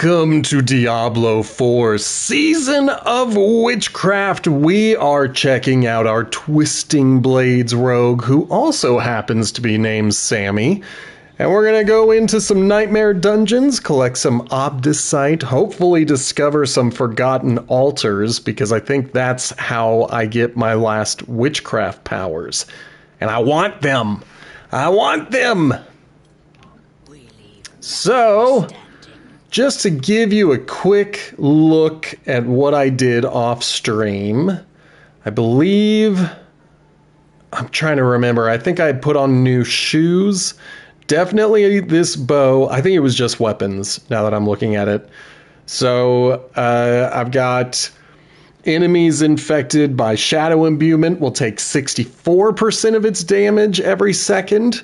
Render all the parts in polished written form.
Welcome to Diablo 4 Season of Witchcraft. We are checking out our Twisting Blades rogue, who also happens to be named Sammy. And we're going to go into some nightmare dungeons, collect some obdicite, hopefully discover some forgotten altars, because I think that's how I get my last witchcraft powers. And I want them! I want them! So, just to give you a quick look at what I did off stream, I believe, I'm trying to remember, I think I put on new shoes. Definitely this bow, I think it was just weapons now that I'm looking at it. So I've got enemies infected by shadow imbuement will take 64% of its damage every second.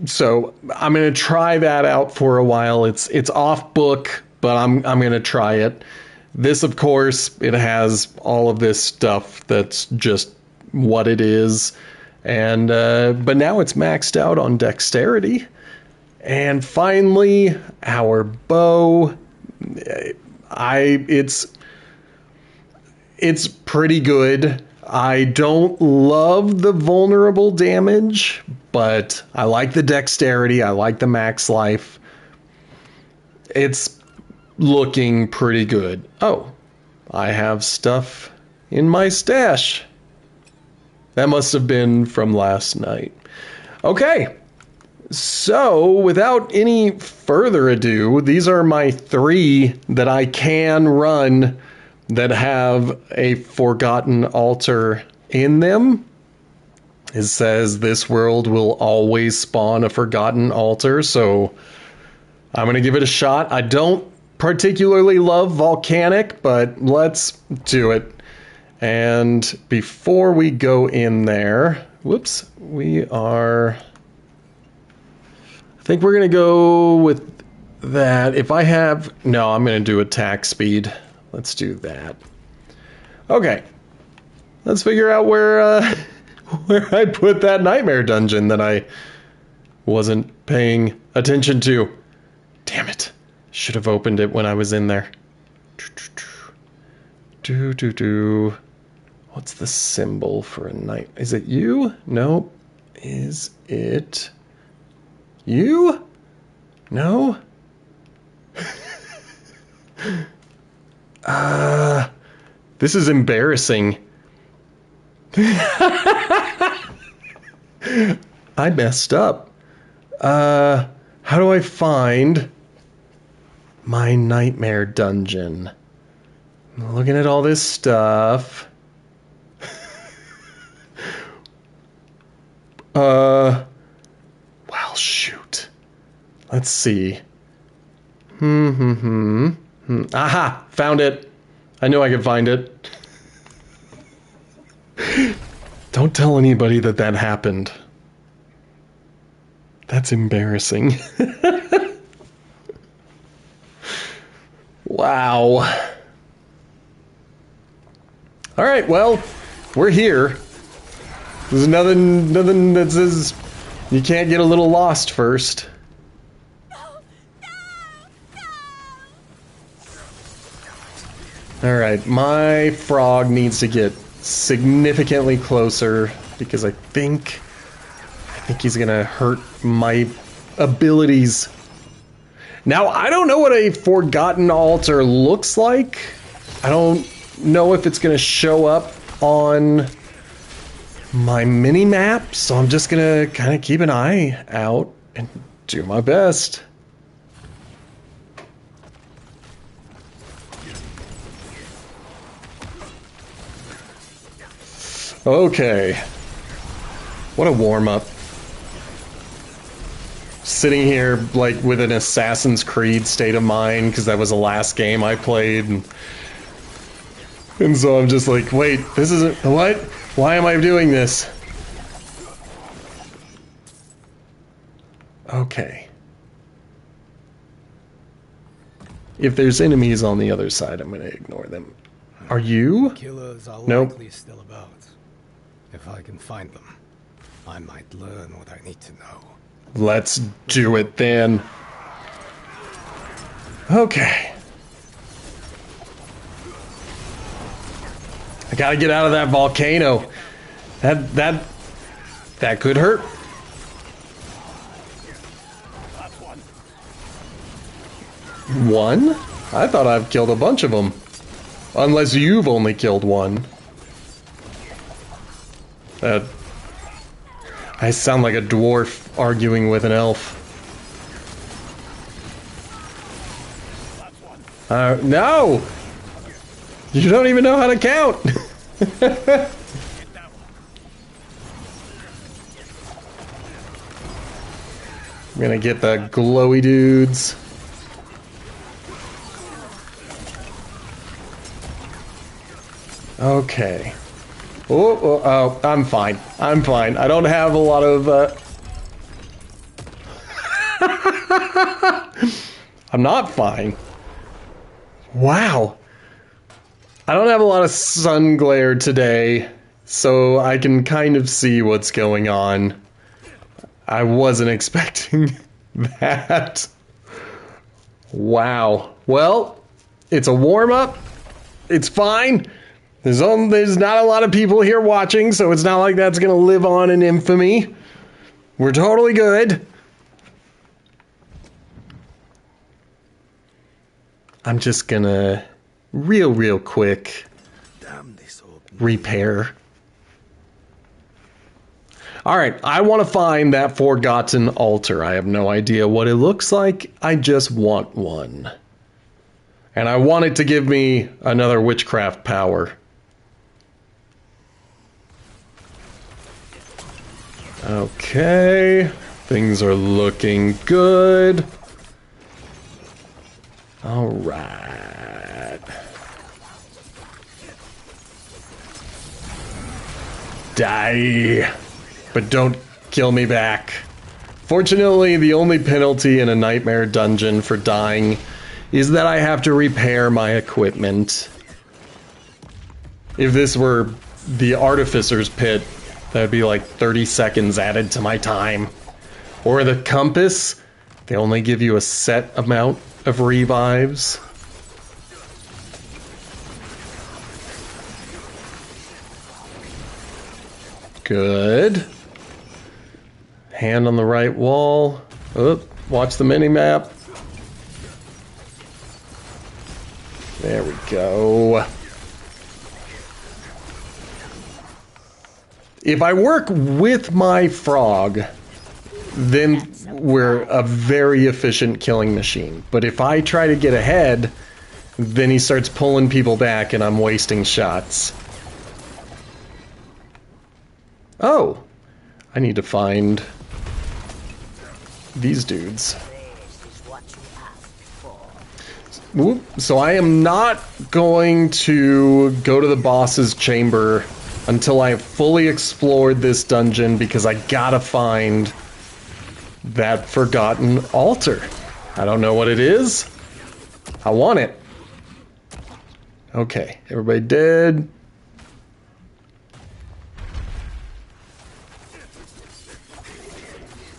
So I'm going to try that out for a while. It's off book, but I'm going to try it. This, of course, it has all of this stuff that's just what it is. And but now it's maxed out on dexterity. And finally, our bow. It's pretty good. I don't love the vulnerable damage, but I like the dexterity. I like the max life. It's looking pretty good. Oh, I have stuff in my stash. That must have been from last night. Okay, so without any further ado, these are my 3 that I can run that have a forgotten altar in them. It says this world will always spawn a forgotten altar, so I'm going to give it a shot. I don't particularly love volcanic, but let's do it. And before we go in there, whoops, I think we're going to go with that. If I have, no, I'm going to do attack speed. Let's do that. Okay, let's figure out where I put that nightmare dungeon that I wasn't paying attention to. Damn it. Should have opened it when I was in there. What's the symbol for a night? Is it you? No. Is it you? No. This is embarrassing. I messed up. How do I find my nightmare dungeon? I'm looking at all this stuff. Well, shoot. Let's see. Aha! Found it. I knew I could find it. Don't tell anybody that happened. That's embarrassing. Wow. All right, well, we're here. There's nothing that says you can't get a little lost first. All right, my frog needs to get significantly closer because I think he's gonna hurt my abilities. Now, I don't know what a forgotten altar looks like. I don't know if it's gonna show up on my mini map, so I'm just gonna kind of keep an eye out and do my best. Okay, what a warm-up. Sitting here like with an Assassin's Creed state of mind because that was the last game I played, and so I'm just like, wait, this isn't, what? Why am I doing this? Okay. If there's enemies on the other side, I'm gonna ignore them. Are you? Killers are Nope. likely still about. If I can find them, I might learn what I need to know. Let's do it then. Okay. I gotta get out of that volcano. That could hurt. One? I thought I've killed a bunch of them. Unless you've only killed one. I sound like a dwarf arguing with an elf. No! You don't even know how to count! I'm gonna get the glowy dudes. Okay. Oh, I'm fine. I'm fine. I don't have a lot of, I'm not fine. Wow. I don't have a lot of sun glare today, so I can kind of see what's going on. I wasn't expecting that. Wow. Well, it's a warm-up. It's fine. There's not a lot of people here watching, so it's not like that's gonna live on in infamy. We're totally good. I'm just gonna real quick repair. Alright, I want to find that forgotten altar. I have no idea what it looks like. I just want one. And I want it to give me another witchcraft power. Okay, things are looking good. All right. Die, but don't kill me back. Fortunately, the only penalty in a nightmare dungeon for dying is that I have to repair my equipment. If this were the Artificer's Pit, that'd be like 30 seconds added to my time. Or the Compass, they only give you a set amount of revives. Good. Hand on the right wall. Oh, watch the mini-map. There we go. If I work with my frog, then we're a very efficient killing machine. But if I try to get ahead, then he starts pulling people back and I'm wasting shots. Oh, I need to find these dudes. So I am not going to go to the boss's chamber until I have fully explored this dungeon, because I gotta find that forgotten altar. I don't know what it is. I want it. Okay, everybody dead.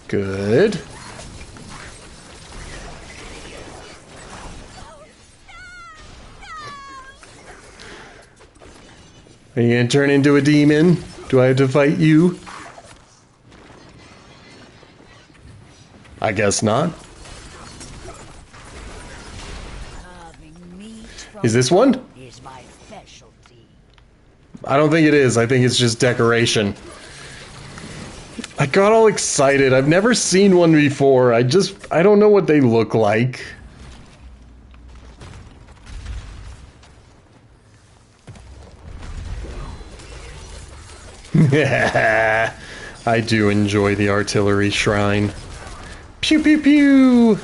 Good. Are you gonna turn into a demon? Do I have to fight you? I guess not. Is this one? I don't think it is. I think it's just decoration. I got all excited. I've never seen one before. I don't know what they look like. I do enjoy the artillery shrine. Pew pew pew!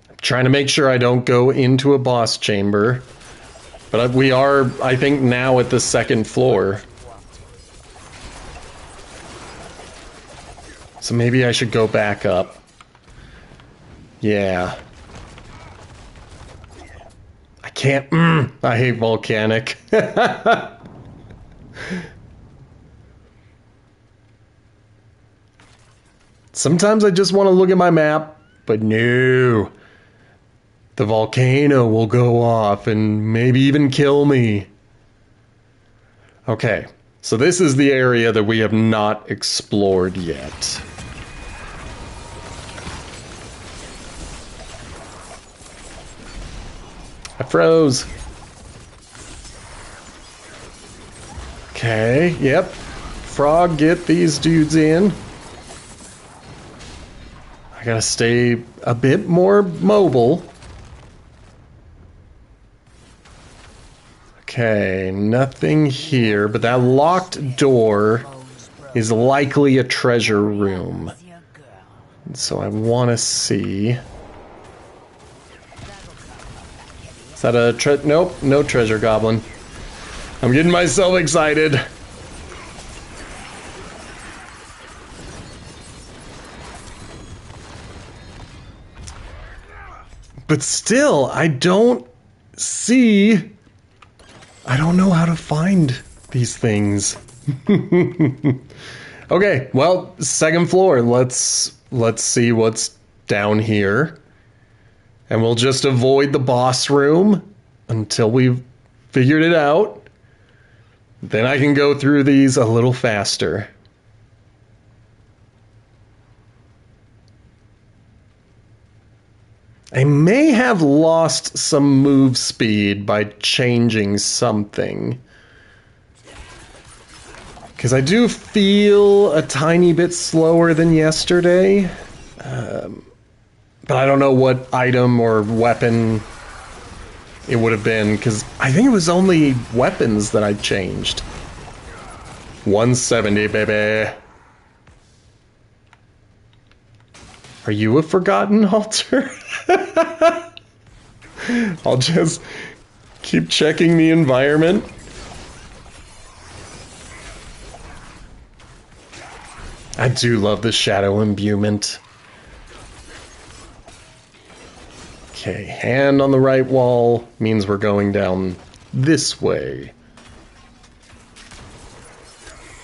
I'm trying to make sure I don't go into a boss chamber. But we are, I think, now at the second floor. So maybe I should go back up. Yeah. I can't. I hate volcanic. Sometimes I just want to look at my map, but no. The volcano will go off and maybe even kill me. Okay, so this is the area that we have not explored yet. I froze. Okay, yep. Frog, get these dudes in. I gotta stay a bit more mobile. Okay, nothing here, but that locked door is likely a treasure room. So I want to see. Is that a nope, no treasure goblin. I'm getting myself excited. But still, I don't know how to find these things. Okay, well, second floor. Let's see what's down here. And we'll just avoid the boss room until we've figured it out. Then I can go through these a little faster. I may have lost some move speed by changing something. Because I do feel a tiny bit slower than yesterday. But I don't know what item or weapon it would have been, because I think it was only weapons that I changed. 170, baby. Are you a forgotten altar? I'll just keep checking the environment. I do love the shadow imbuement. Okay, hand on the right wall means we're going down this way.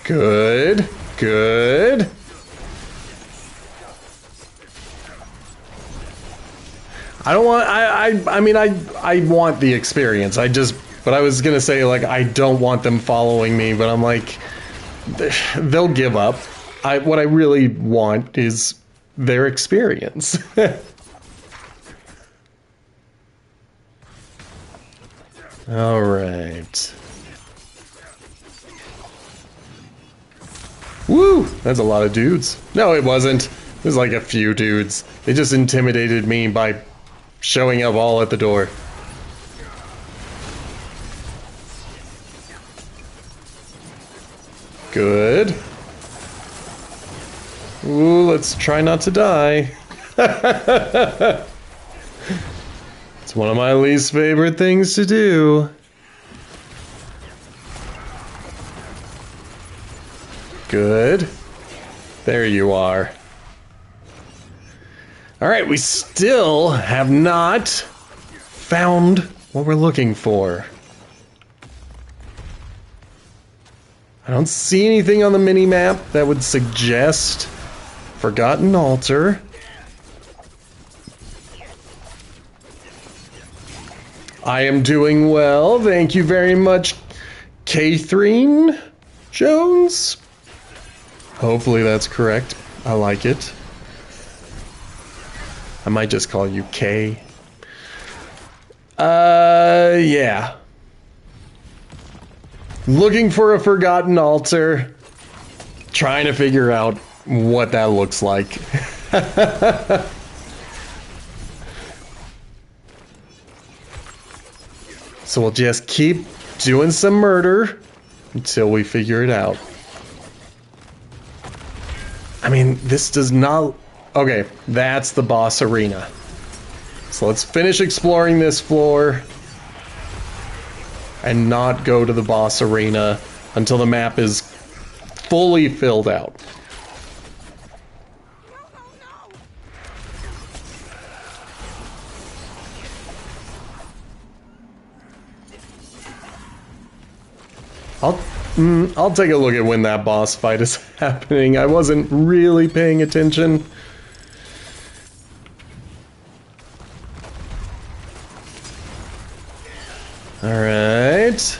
Good, good. I don't want, I mean, I want the experience. But I was gonna say, like, I don't want them following me, but I'm like, they'll give up. What I really want is their experience. All right. Woo! That's a lot of dudes. No, it wasn't. There's like a few dudes. They just intimidated me by showing up all at the door. Good. Ooh, let's try not to die. It's one of my least favorite things to do. Good. There you are. Alright, we still have not found what we're looking for. I don't see anything on the mini-map that would suggest Forgotten Altar. I am doing well, thank you very much, Catherine Jones. Hopefully that's correct. I like it. I might just call you K. Yeah. Looking for a Forgotten Altar. Trying to figure out what that looks like. So we'll just keep doing some murder until we figure it out. I mean, this does not... Okay, that's the boss arena. So let's finish exploring this floor and not go to the boss arena until the map is fully filled out. I'll take a look at when that boss fight is happening. I wasn't really paying attention. Alright.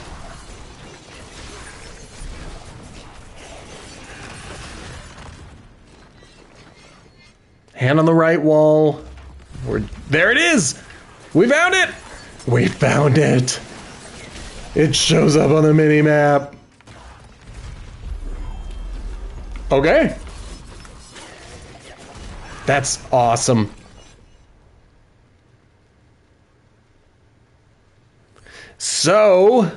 Hand on the right wall. There it is! We found it! We found it! It shows up on the mini-map. Okay. That's awesome. So,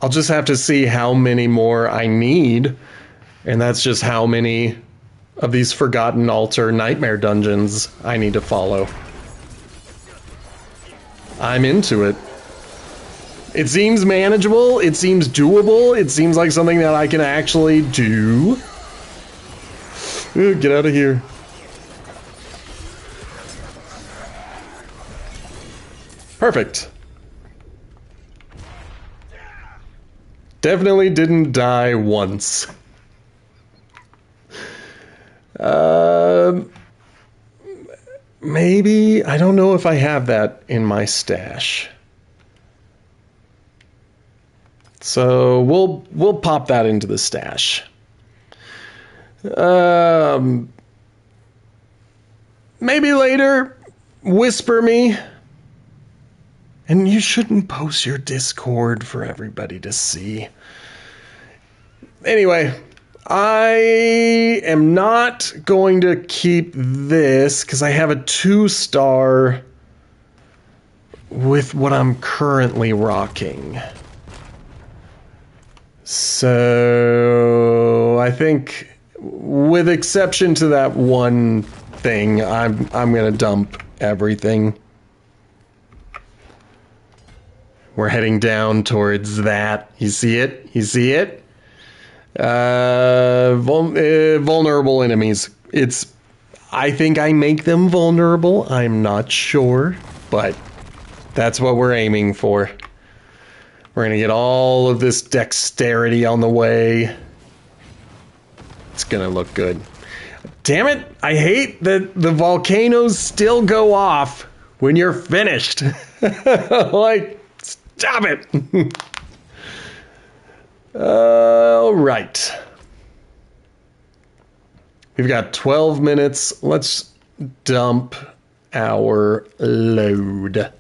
I'll just have to see how many more I need. And that's just how many of these Forgotten Altar nightmare dungeons I need to follow. I'm into it. It seems manageable, it seems doable, it seems like something that I can actually do. Ooh, get out of here. Perfect. Definitely didn't die once. Maybe, I don't know if I have that in my stash. So we'll pop that into the stash. Maybe later, whisper me. And you shouldn't post your Discord for everybody to see. Anyway, I am not going to keep this because I have a 2-star with what I'm currently rocking. So I think, with exception to that one thing, I'm gonna dump everything. We're heading down towards that. You see it? You see it? Vulnerable enemies. I think I make them vulnerable. I'm not sure, but that's what we're aiming for. We're gonna get all of this dexterity on the way. It's gonna look good. Damn it! I hate that the volcanoes still go off when you're finished. Like, stop it! All right. We've got 12 minutes. Let's dump our load.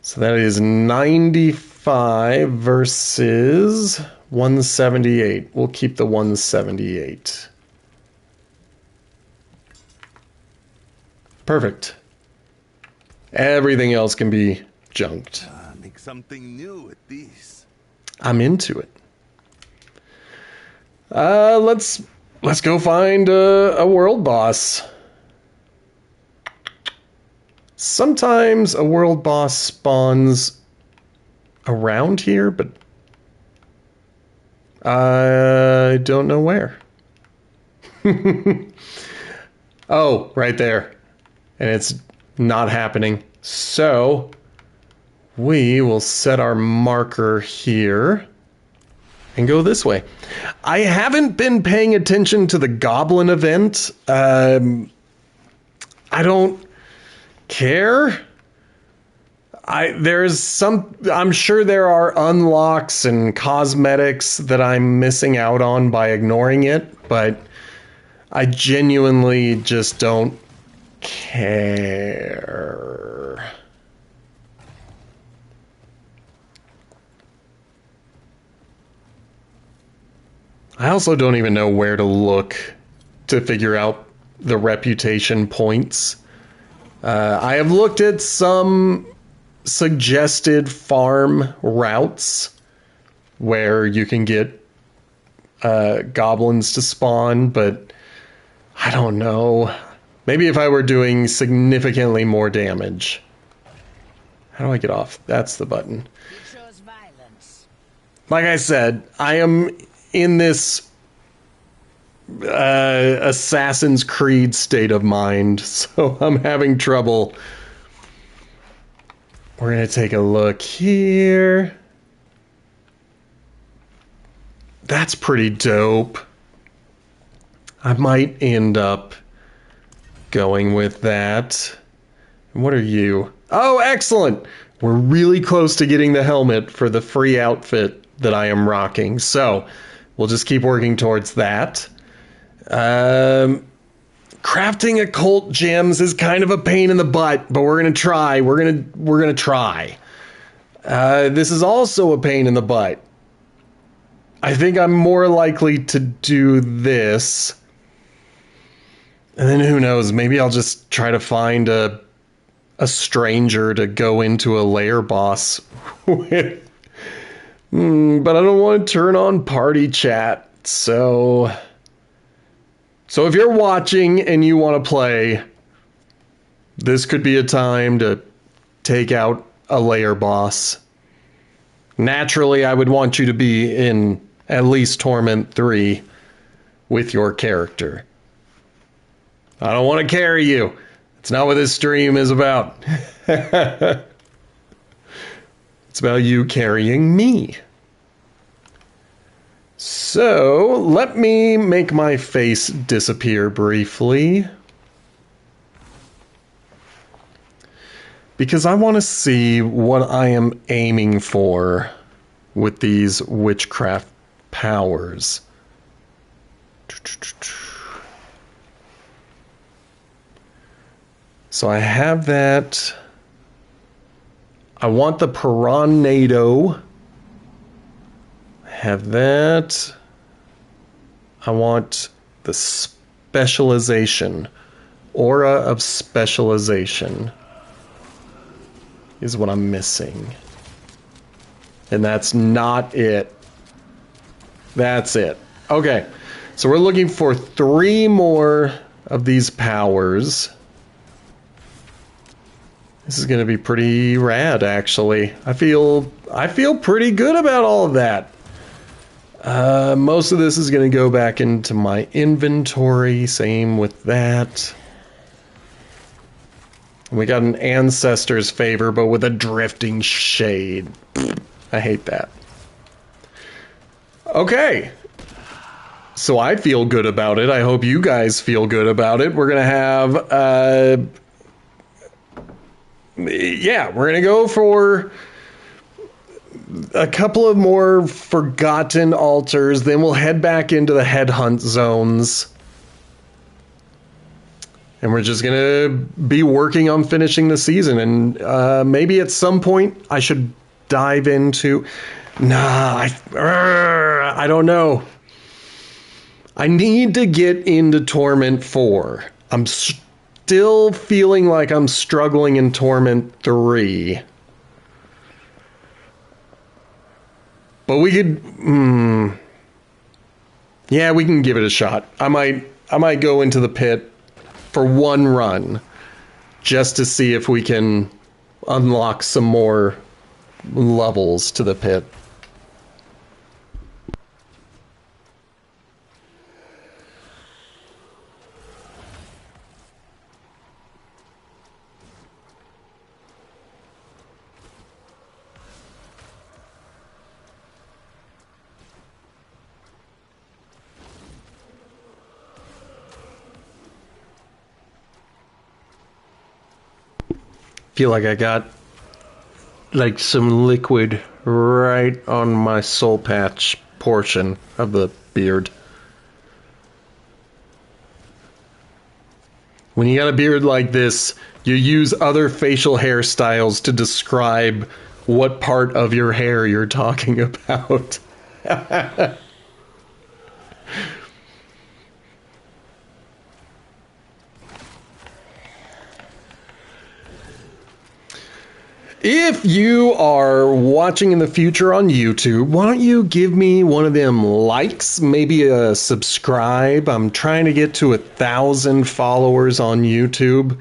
So that is 95 versus 178. We'll keep the 178. Perfect. Everything else can be junked. Make something new with these. I'm into it. Let's go find a world boss. Sometimes a world boss spawns around here, but I don't know where. Oh, right there. And it's not happening. So we will set our marker here and go this way. I haven't been paying attention to the goblin event. I don't care. I'm sure there are unlocks and cosmetics that I'm missing out on by ignoring it, but I genuinely just don't care. I also don't even know where to look to figure out the reputation points. I have looked at some suggested farm routes where you can get goblins to spawn, but I don't know. Maybe if I were doing significantly more damage. How do I get off? That's the button. Like I said, I am in this Assassin's Creed state of mind, so I'm having trouble We're going to take a look here. That's pretty dope. I might end up going with that. What are you? Oh, excellent! We're really close to getting the helmet for the free outfit that I am rocking. So, we'll just keep working towards that. Crafting occult gems is kind of a pain in the butt, but we're gonna try. We're gonna try. This is also a pain in the butt. I think I'm more likely to do this. And then who knows, maybe I'll just try to find a stranger to go into a lair boss with. But I don't want to turn on party chat, so if you're watching and you want to play, this could be a time to take out a lair boss. Naturally, I would want you to be in at least Torment 3 with your character. I don't want to carry you. It's not what this stream is about. It's about you carrying me. So, let me make my face disappear briefly. Because I want to see what I am aiming for with these witchcraft powers. So I have that. I want the Piranado. I have that. I want the specialization. Aura of specialization is what I'm missing. And that's not it. That's it. Okay. So we're looking for 3 more of these powers. This is going to be pretty rad, actually. I feel pretty good about all of that. Most of this is going to go back into my inventory. Same with that. We got an Ancestor's Favor, but with a Drifting Shade. I hate that. Okay. So I feel good about it. I hope you guys feel good about it. We're going to have... yeah, we're going to go for a couple of more forgotten altars. Then we'll head back into the headhunt zones. And we're just going to be working on finishing the season. And maybe at some point I should dive into... Nah, I don't know. I need to get into Torment 4. I'm still feeling like I'm struggling in Torment 3. But we could... yeah, we can give it a shot. I might go into the pit for one run just to see if we can unlock some more levels to the pit. Feel like I got like some liquid right on my soul patch portion of the beard. When you got a beard like this, you use other facial hairstyles to describe what part of your hair you're talking about. If you are watching in the future on YouTube, why don't you give me one of them likes, maybe a subscribe. I'm trying to get to 1,000 followers on YouTube.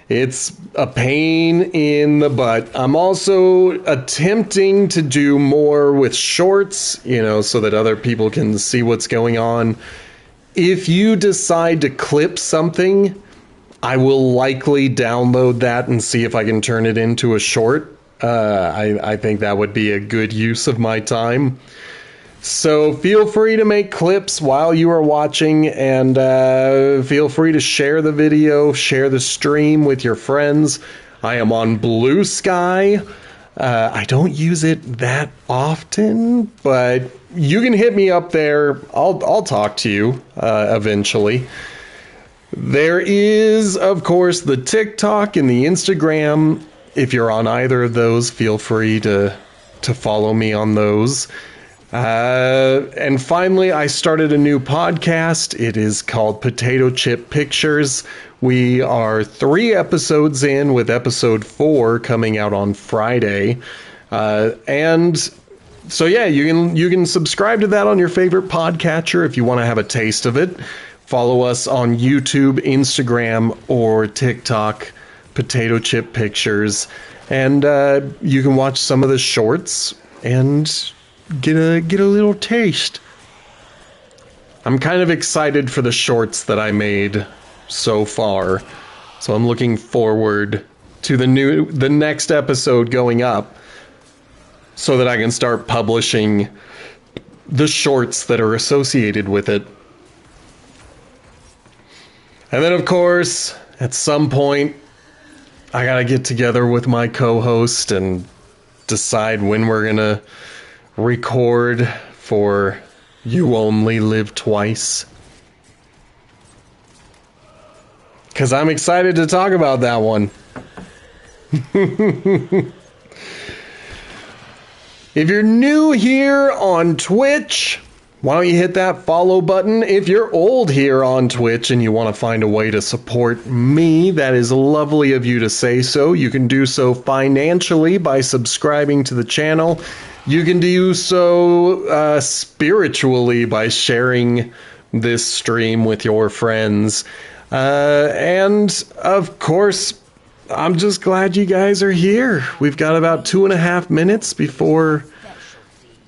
It's a pain in the butt. I'm also attempting to do more with shorts, so that other people can see what's going on. If you decide to clip something, I will likely download that and see if I can turn it into a short. I think that would be a good use of my time. So feel free to make clips while you are watching, and feel free to share the video, share the stream with your friends. I am on Blue Sky. I don't use it that often, but you can hit me up there. I'll talk to you eventually. There is, of course, the TikTok and the Instagram. If you're on either of those, feel free to follow me on those. And finally, I started a new podcast. It is called Potato Chip Pictures. We are 3 episodes in, with episode 4 coming out on Friday. And so yeah, you can subscribe to that on your favorite podcatcher if you want to have a taste of it. Follow us on YouTube, Instagram, or TikTok, Potato Chip Pictures, and you can watch some of the shorts and get a little taste. I'm kind of excited for the shorts that I made so far, so I'm looking forward to the next episode going up, so that I can start publishing the shorts that are associated with it. And then, of course, at some point, I gotta get together with my co-host and decide when we're gonna record for You Only Live Twice. Because I'm excited to talk about that one. If you're new here on Twitch, why don't you hit that follow button? If you're old here on Twitch and you want to find a way to support me, that is lovely of you to say so. You can do so financially by subscribing to the channel. You can do so spiritually by sharing this stream with your friends. And of course, I'm just glad you guys are here. We've got about 2.5 minutes before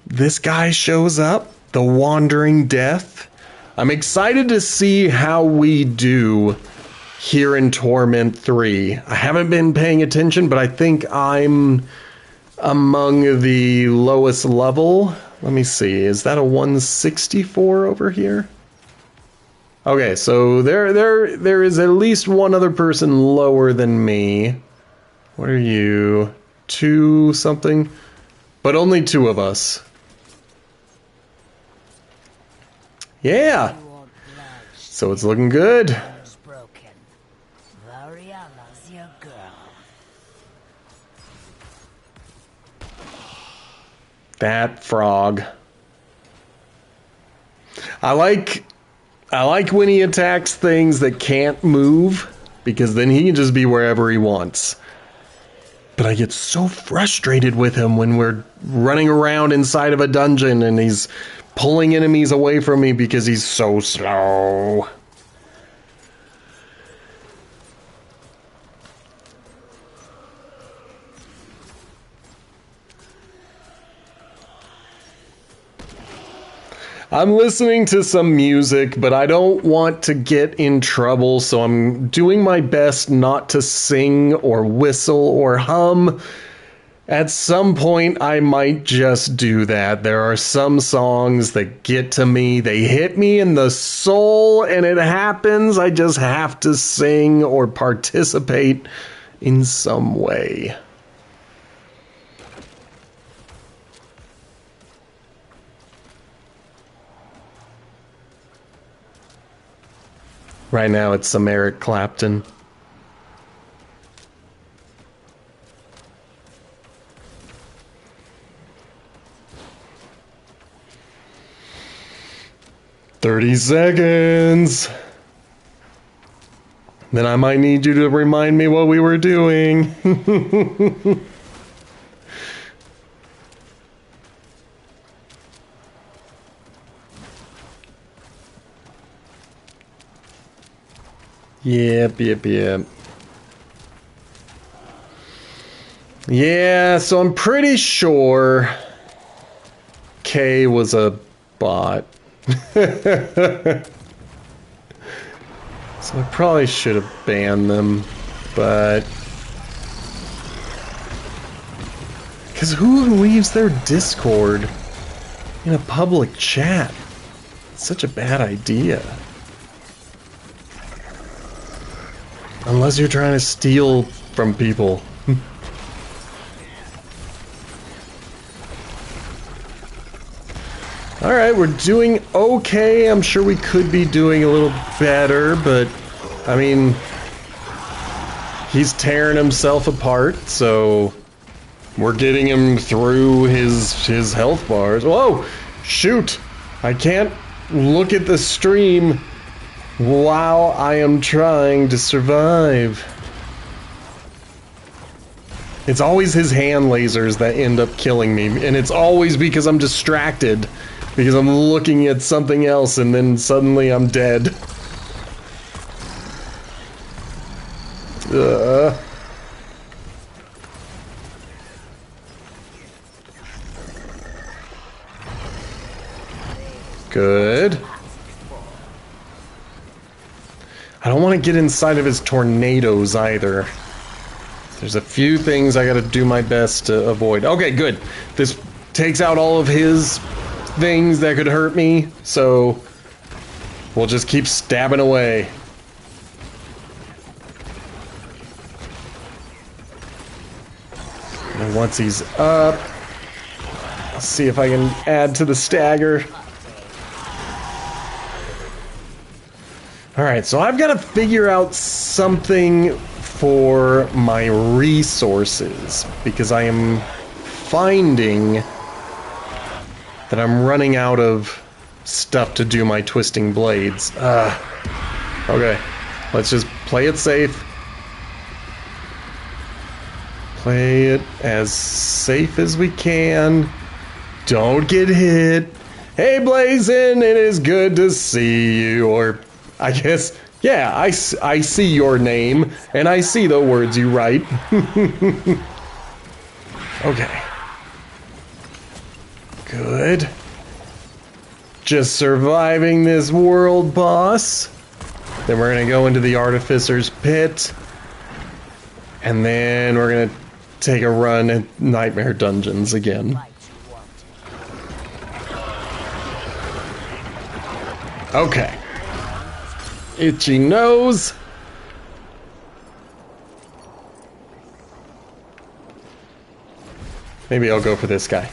this guy shows up, the Wandering Death. I'm excited to see how we do here in Torment 3. I haven't been paying attention, but I think I'm among the lowest level. Let me see. Is that a 164 over here? Okay, so there is at least one other person lower than me. What are you? 2 something? But only 2 of us. Yeah. So it's looking good. That frog. I like when he attacks things that can't move, because then he can just be wherever he wants. But I get so frustrated with him when we're running around inside of a dungeon and he's pulling enemies away from me because he's so slow. I'm listening to some music, but I don't want to get in trouble, so I'm doing my best not to sing or whistle or hum. At some point, I might just do that. There are some songs that get to me. They hit me in the soul, and it happens. I just have to sing or participate in some way. Right now, it's some Eric Clapton. "30 seconds. Then I might need you to remind me what we were doing." Yep. Yeah, so I'm pretty sure K was a bot. So I probably should have banned them, but Because who leaves their Discord in a public chat? It's such a bad idea. Unless you're trying to steal from people. Alright, we're doing okay. I'm sure we could be doing a little better, but I mean, he's tearing himself apart, so we're getting him through his health bars. Whoa! Shoot! I can't look at the stream while I am trying to survive. It's always his hand lasers that end up killing me, and it's always because I'm distracted. Because I'm looking at something else and then suddenly I'm dead. Good. I don't want to get inside of his tornadoes either. There's a few things I gotta do my best to avoid. Okay, good. This takes out all of his things that could hurt me, so we'll just keep stabbing away. And once he's up, I'll see if I can add to the stagger. Alright, so I've got to figure out something for my resources, because I am finding that I'm running out of stuff to do my twisting blades. Okay, let's just play it safe. Play it as safe as we can. Don't get hit. Hey Blazin', it is good to see you. Or, I guess, yeah, I see your name, and I see the words you write. Okay. Good. Just surviving this world boss. Then we're gonna go into the Artificer's Pit. And then we're gonna take a run at Nightmare Dungeons again. Okay. Itchy nose. Maybe I'll go for this guy.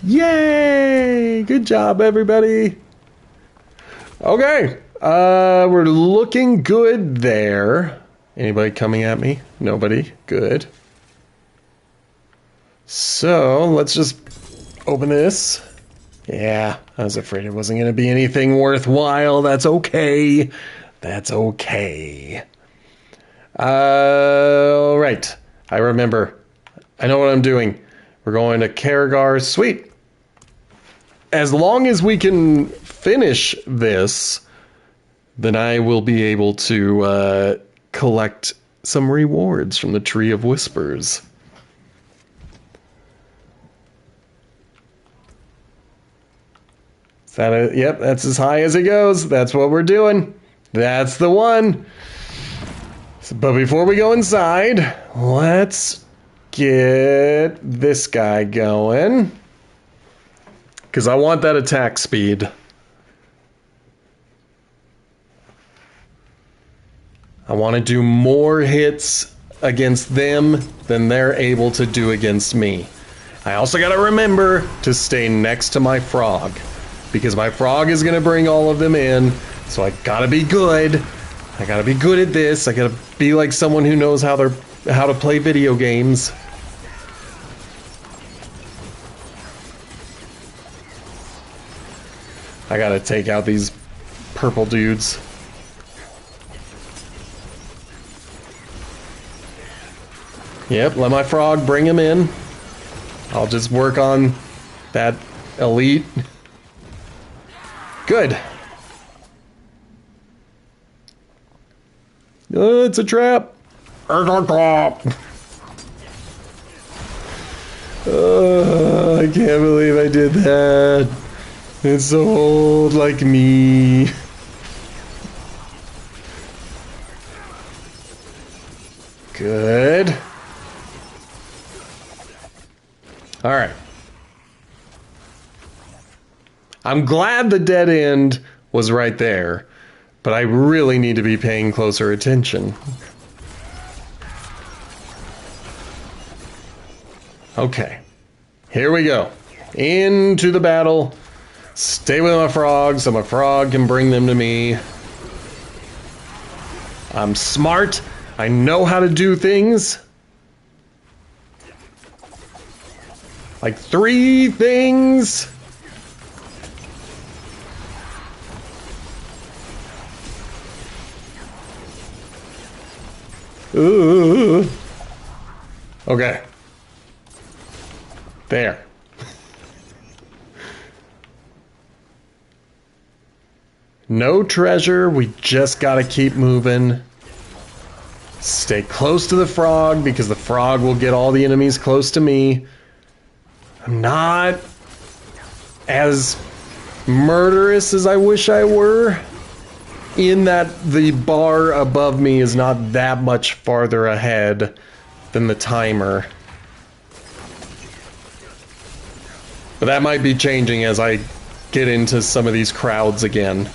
Yay! Good job, everybody. Okay. We're looking good there. Anybody coming at me? Nobody. Good. So, let's just open this. Yeah, I was afraid it wasn't going to be anything worthwhile. That's okay. That's okay. Right. I remember. I know what I'm doing. We're going to Karagar. Sweet. As long as we can finish this, then I will be able to collect some rewards from the Tree of Whispers. Is that a, yep, that's as high as it goes. That's what we're doing. That's the one. But before we go inside, let's get this guy going. Because I want that attack speed. I want to do more hits against them than they're able to do against me. I also got to remember to stay next to my frog. Because my frog is going to bring all of them in. So I got to be good. I got to be good at this. I got to be like someone who knows how to play video games. I gotta take out these purple dudes. Yep, let my frog bring him in. I'll just work on that elite. Good. It's a trap. It's a trap. I can't believe I did that. It's so old like me. Good. All right. I'm glad the dead end was right there, but I really need to be paying closer attention. Okay. Here we go. Into the battle. Stay with my frog so my frog can bring them to me. I'm smart. I know how to do things. Like 3 things. Ooh. Okay. There. No treasure. We just gotta keep moving. Stay close to the frog because the frog will get all the enemies close to me. I'm not as murderous as I wish I were, in that the bar above me is not that much farther ahead than the timer. But that might be changing as I get into some of these crowds again.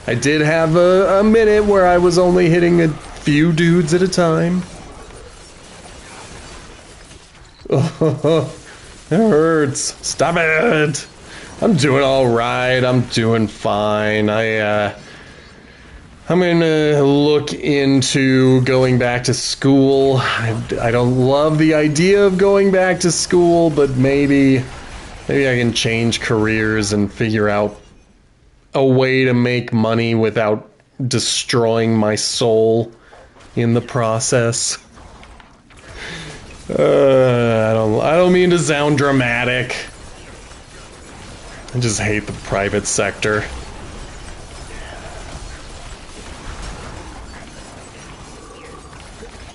I did have a minute where I was only hitting a few dudes at a time. Oh, it hurts. Stop it. I'm doing all right. I'm doing fine. I'm gonna look into going back to school. I don't love the idea of going back to school, but maybe I can change careers and figure out a way to make money without destroying my soul in the process. I don't mean to sound dramatic. I just hate the private sector.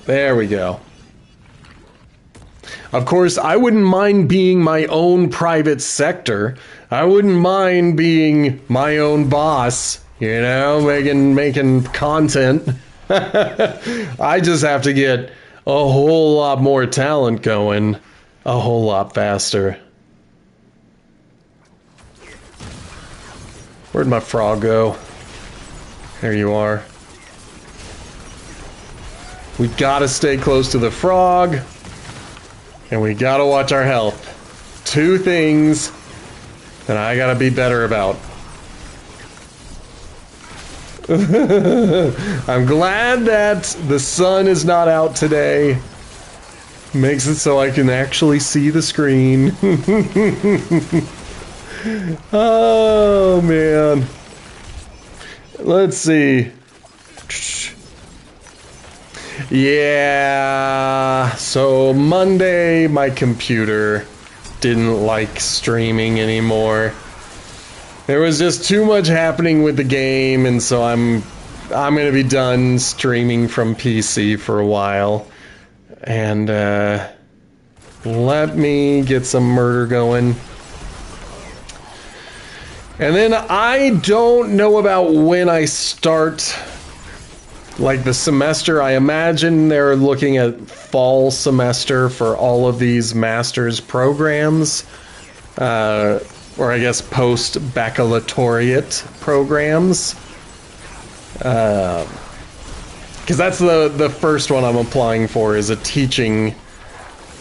There we go. Of course, I wouldn't mind being my own private sector. I wouldn't mind being my own boss, you know, making content. I just have to get a whole lot more talent going a whole lot faster. Where'd my frog go? There you are. We gotta stay close to the frog. And we gotta watch our health. 2 things that I gotta be better about. I'm glad that the sun is not out today. Makes it so I can actually see the screen. Oh, man. Let's see. Yeah, so Monday my computer didn't like streaming anymore. There was just too much happening with the game, and so I'm gonna be done streaming from PC for a while. And let me get some murder going. And then I don't know about when I start, like, the semester. I imagine they're looking at fall semester for all of these master's programs, or I guess post-baccalaureate programs. Because that's the first one I'm applying for, is a teaching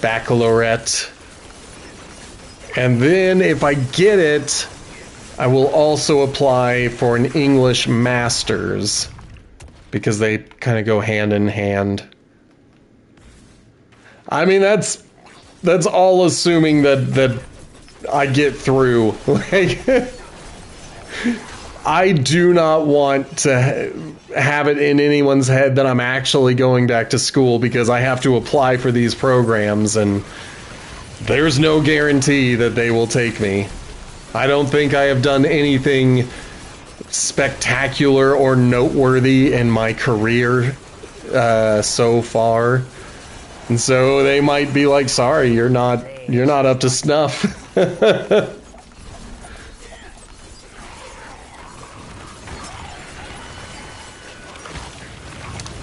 baccalaureate. And then if I get it, I will also apply for an English master's, because they kind of go hand in hand. I mean, that's all assuming that I get through. Like, I do not want to have it in anyone's head that I'm actually going back to school, because I have to apply for these programs, and there's no guarantee that they will take me. I don't think I have done anything spectacular or noteworthy in my career so far, and so they might be like, sorry, you're not up to snuff. But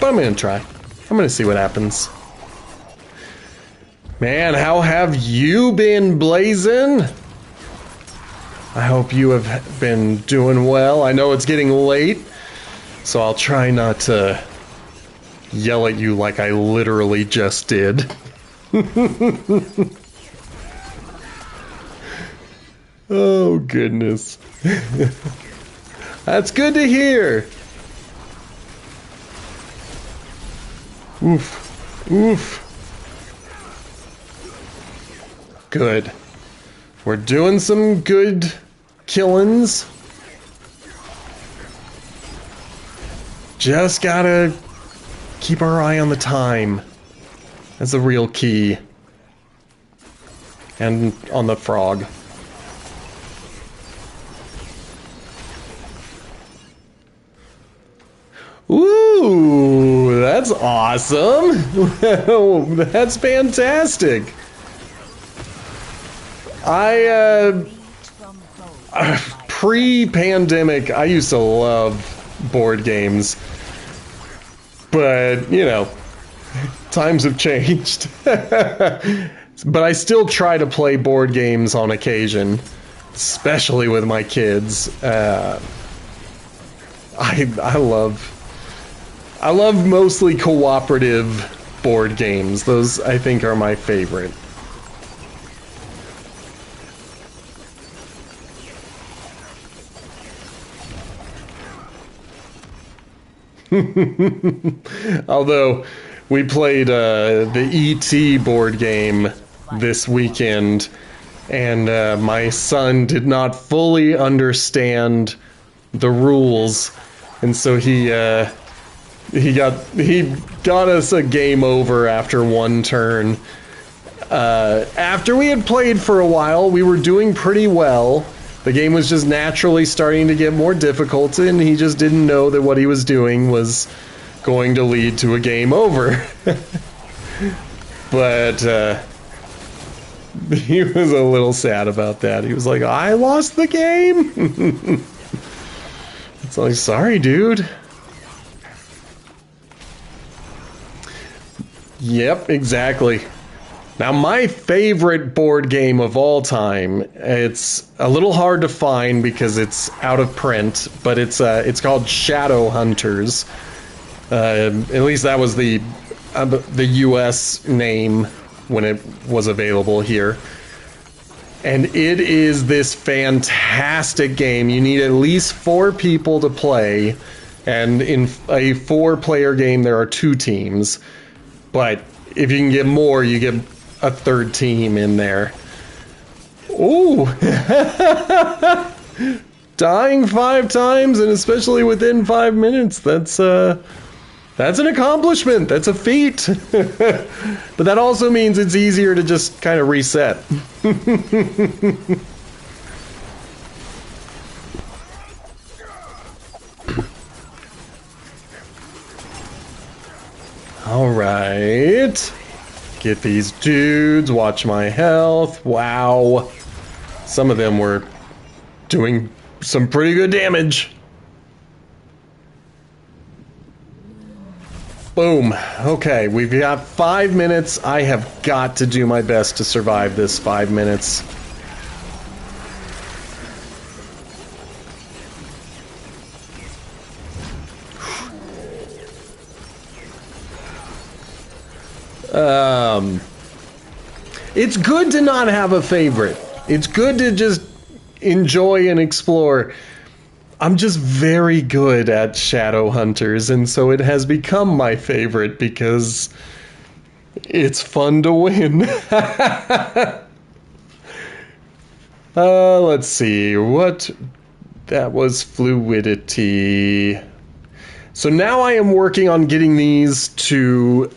I'm gonna try. I'm gonna see what happens. Man, how have you been, Blazin'? I hope you have been doing well. I know it's getting late, so I'll try not to yell at you like I literally just did. Oh, goodness. That's good to hear. Oof. Oof. Good. We're doing some good killings. Just gotta keep our eye on the time. That's the real key. And on the frog. Ooh, that's awesome. That's fantastic. Pre-pandemic, I used to love board games. But, you know, times have changed. But I still try to play board games on occasion, especially with my kids. I love mostly cooperative board games. Those, I think, are my favorite. Although, we played the E.T. board game this weekend, and my son did not fully understand the rules, and so he got us a game over after one turn. After we had played for a while, we were doing pretty well. The game was just naturally starting to get more difficult, and he just didn't know that what he was doing was going to lead to a game over. But he was a little sad about that. He was like, I lost the game! It's like, sorry, dude. Yep, exactly. Now, my favorite board game of all time, it's a little hard to find because it's out of print, but it's called Shadow Hunters. At least that was the U.S. name when it was available here. And it is this fantastic game. You need at least 4 people to play, and in a 4-player game, there are 2 teams. But if you can get more, you get a 3rd team in there. Ooh! Dying 5 times, and especially within 5 minutes, that's an accomplishment. That's a feat. But that also means it's easier to just kind of reset. All right. Get these dudes, watch my health. Wow. Some of them were doing some pretty good damage. Boom. Okay, we've got 5 minutes. I have got to do my best to survive this 5 minutes. It's good to not have a favorite. It's good to just enjoy and explore. I'm just very good at Shadow Hunters, and so it has become my favorite because it's fun to win. Let's see. That was fluidity. So now I am working on getting these to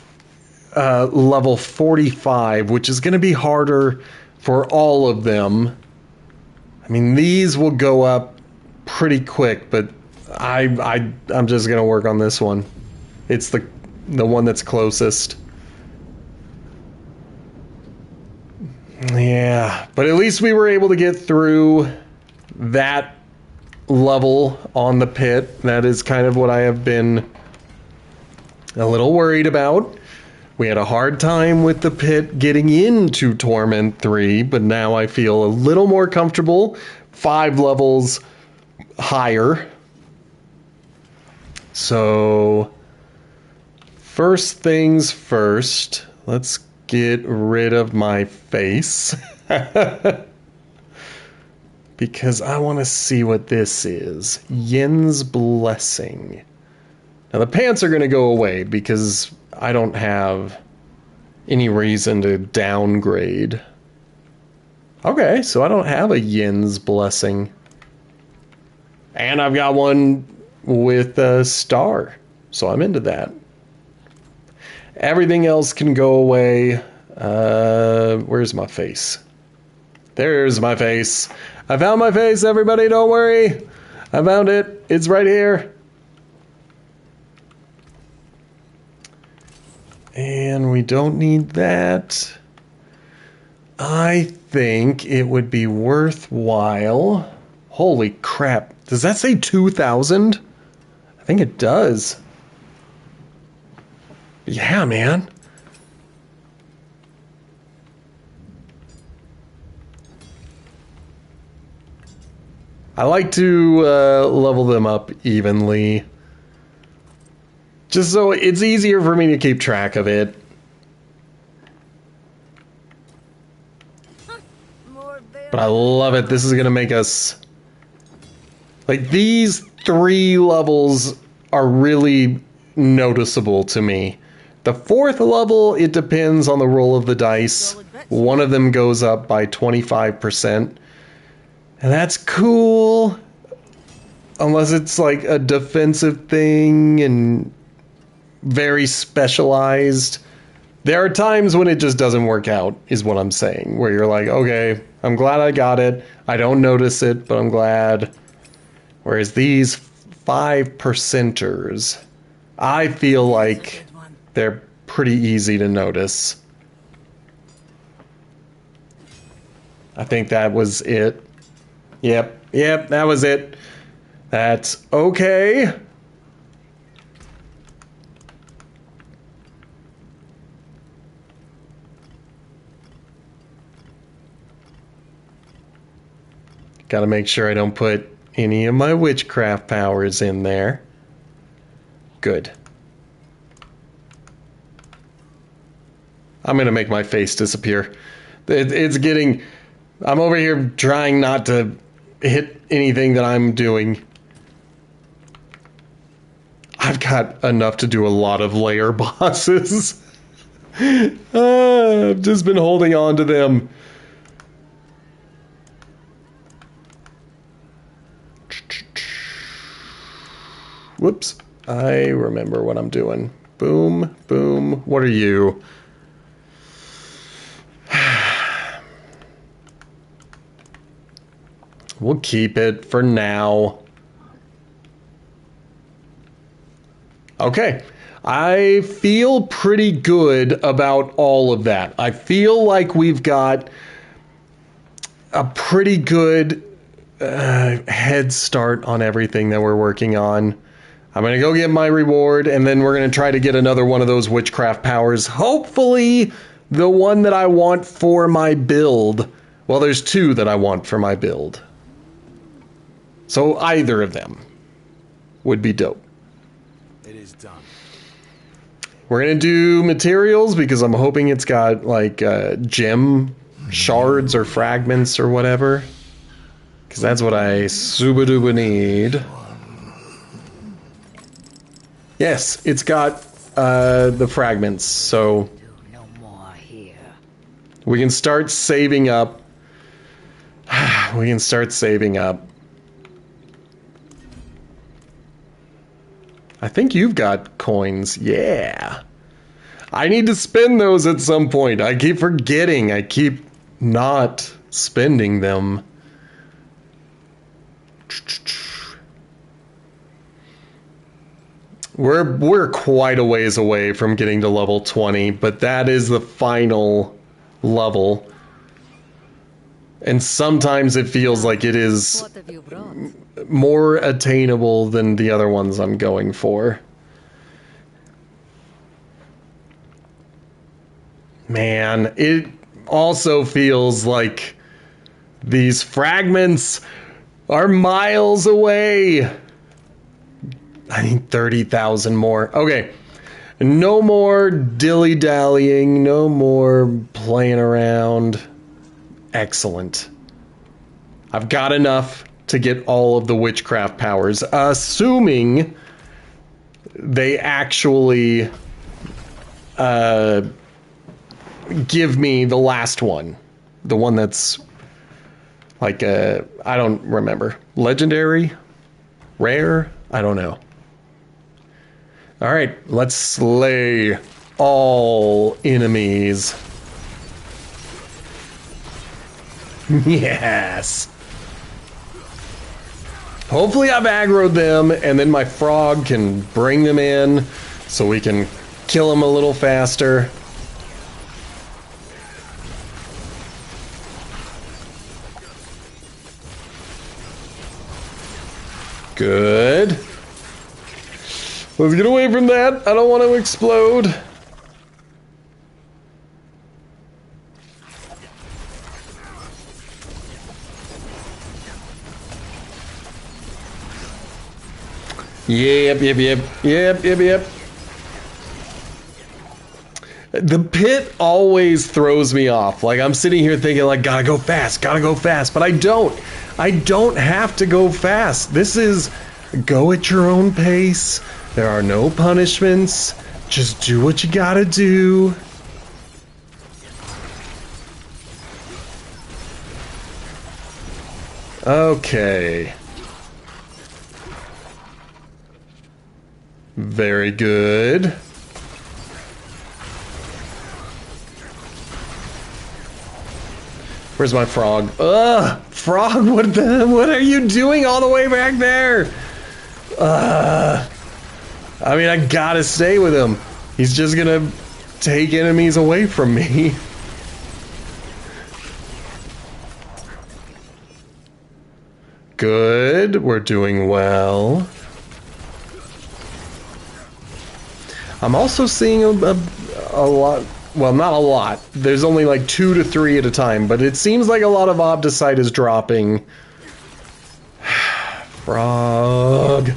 level 45, which is going to be harder for all of them. I mean, these will go up pretty quick, but I'm just going to work on this one. It's the one that's closest. Yeah, but at least we were able to get through that level on the pit. That is kind of what I have been a little worried about. We had a hard time with the pit getting into Torment 3, but now I feel a little more comfortable. 5 levels higher. So, first things first, let's get rid of my face. Because I want to see what this is. Yin's Blessing. Now the pants are going to go away because I don't have any reason to downgrade. Okay, so I don't have a Yin's Blessing. And I've got one with a star. So I'm into that. Everything else can go away. Where's my face? There's my face. I found my face, everybody, don't worry. I found it. It's right here. And we don't need that. I think it would be worthwhile. Holy crap. Does that say 2,000? I think it does. Yeah, man. I like to level them up evenly. Just so it's easier for me to keep track of it. But I love it. This is going to make us... Like, these 3 levels are really noticeable to me. The 4th level, it depends on the roll of the dice. One of them goes up by 25%. And that's cool. Unless it's like a defensive thing and very specialized. There are times when it just doesn't work out, is what I'm saying. Where you're like, okay, I'm glad I got it. I don't notice it, but I'm glad. Whereas these 5%ers, I feel like they're pretty easy to notice. I think that was it. Yep, that was it. That's okay. Gotta make sure I don't put any of my witchcraft powers in there. Good. I'm gonna make my face disappear. It's getting... I'm over here trying not to hit anything that I'm doing. I've got enough to do a lot of layer bosses. I've just been holding on to them. Whoops. I remember what I'm doing. Boom, boom. What are you? We'll keep it for now. Okay. I feel pretty good about all of that. I feel like we've got a pretty good head start on everything that we're working on. I'm going to go get my reward, and then we're going to try to get another one of those witchcraft powers. Hopefully, the one that I want for my build. Well, there's 2 that I want for my build. So either of them would be dope. It is done. We're going to do materials because I'm hoping it's got like gem shards or fragments or whatever. Because that's what I super-duper need. Yes, it's got the fragments, so we can start saving up. We can start saving up. I think you've got coins. Yeah. I need to spend those at some point. I keep forgetting. I keep not spending them. We're quite a ways away from getting to level 20, but that is the final level. And sometimes it feels like it is more attainable than the other ones I'm going for. Man, it also feels like these fragments are miles away. I need 30,000 more. Okay. No more dilly-dallying. No more playing around. Excellent. I've got enough to get all of the witchcraft powers, assuming they actually give me the last one. The one that's like I don't remember. Legendary? Rare? I don't know. All right, let's slay all enemies. Yes. Hopefully I've aggroed them, and then my frog can bring them in so we can kill them a little faster. Good. Let's get away from that. I don't want to explode. Yep. The pit always throws me off. Like, I'm sitting here thinking, like, gotta go fast. But I don't. I don't have to go fast. This is go at your own pace. There are no punishments. Just do what you gotta do. Okay. Very good. Where's my frog? Ugh! Frog, what are you doing all the way back there? I mean, I gotta stay with him. He's just gonna take enemies away from me. Good, we're doing well. I'm also seeing a lot, well, not a lot. There's only like 2 to 3 at a time, but it seems like a lot of Obdicite is dropping. Frog.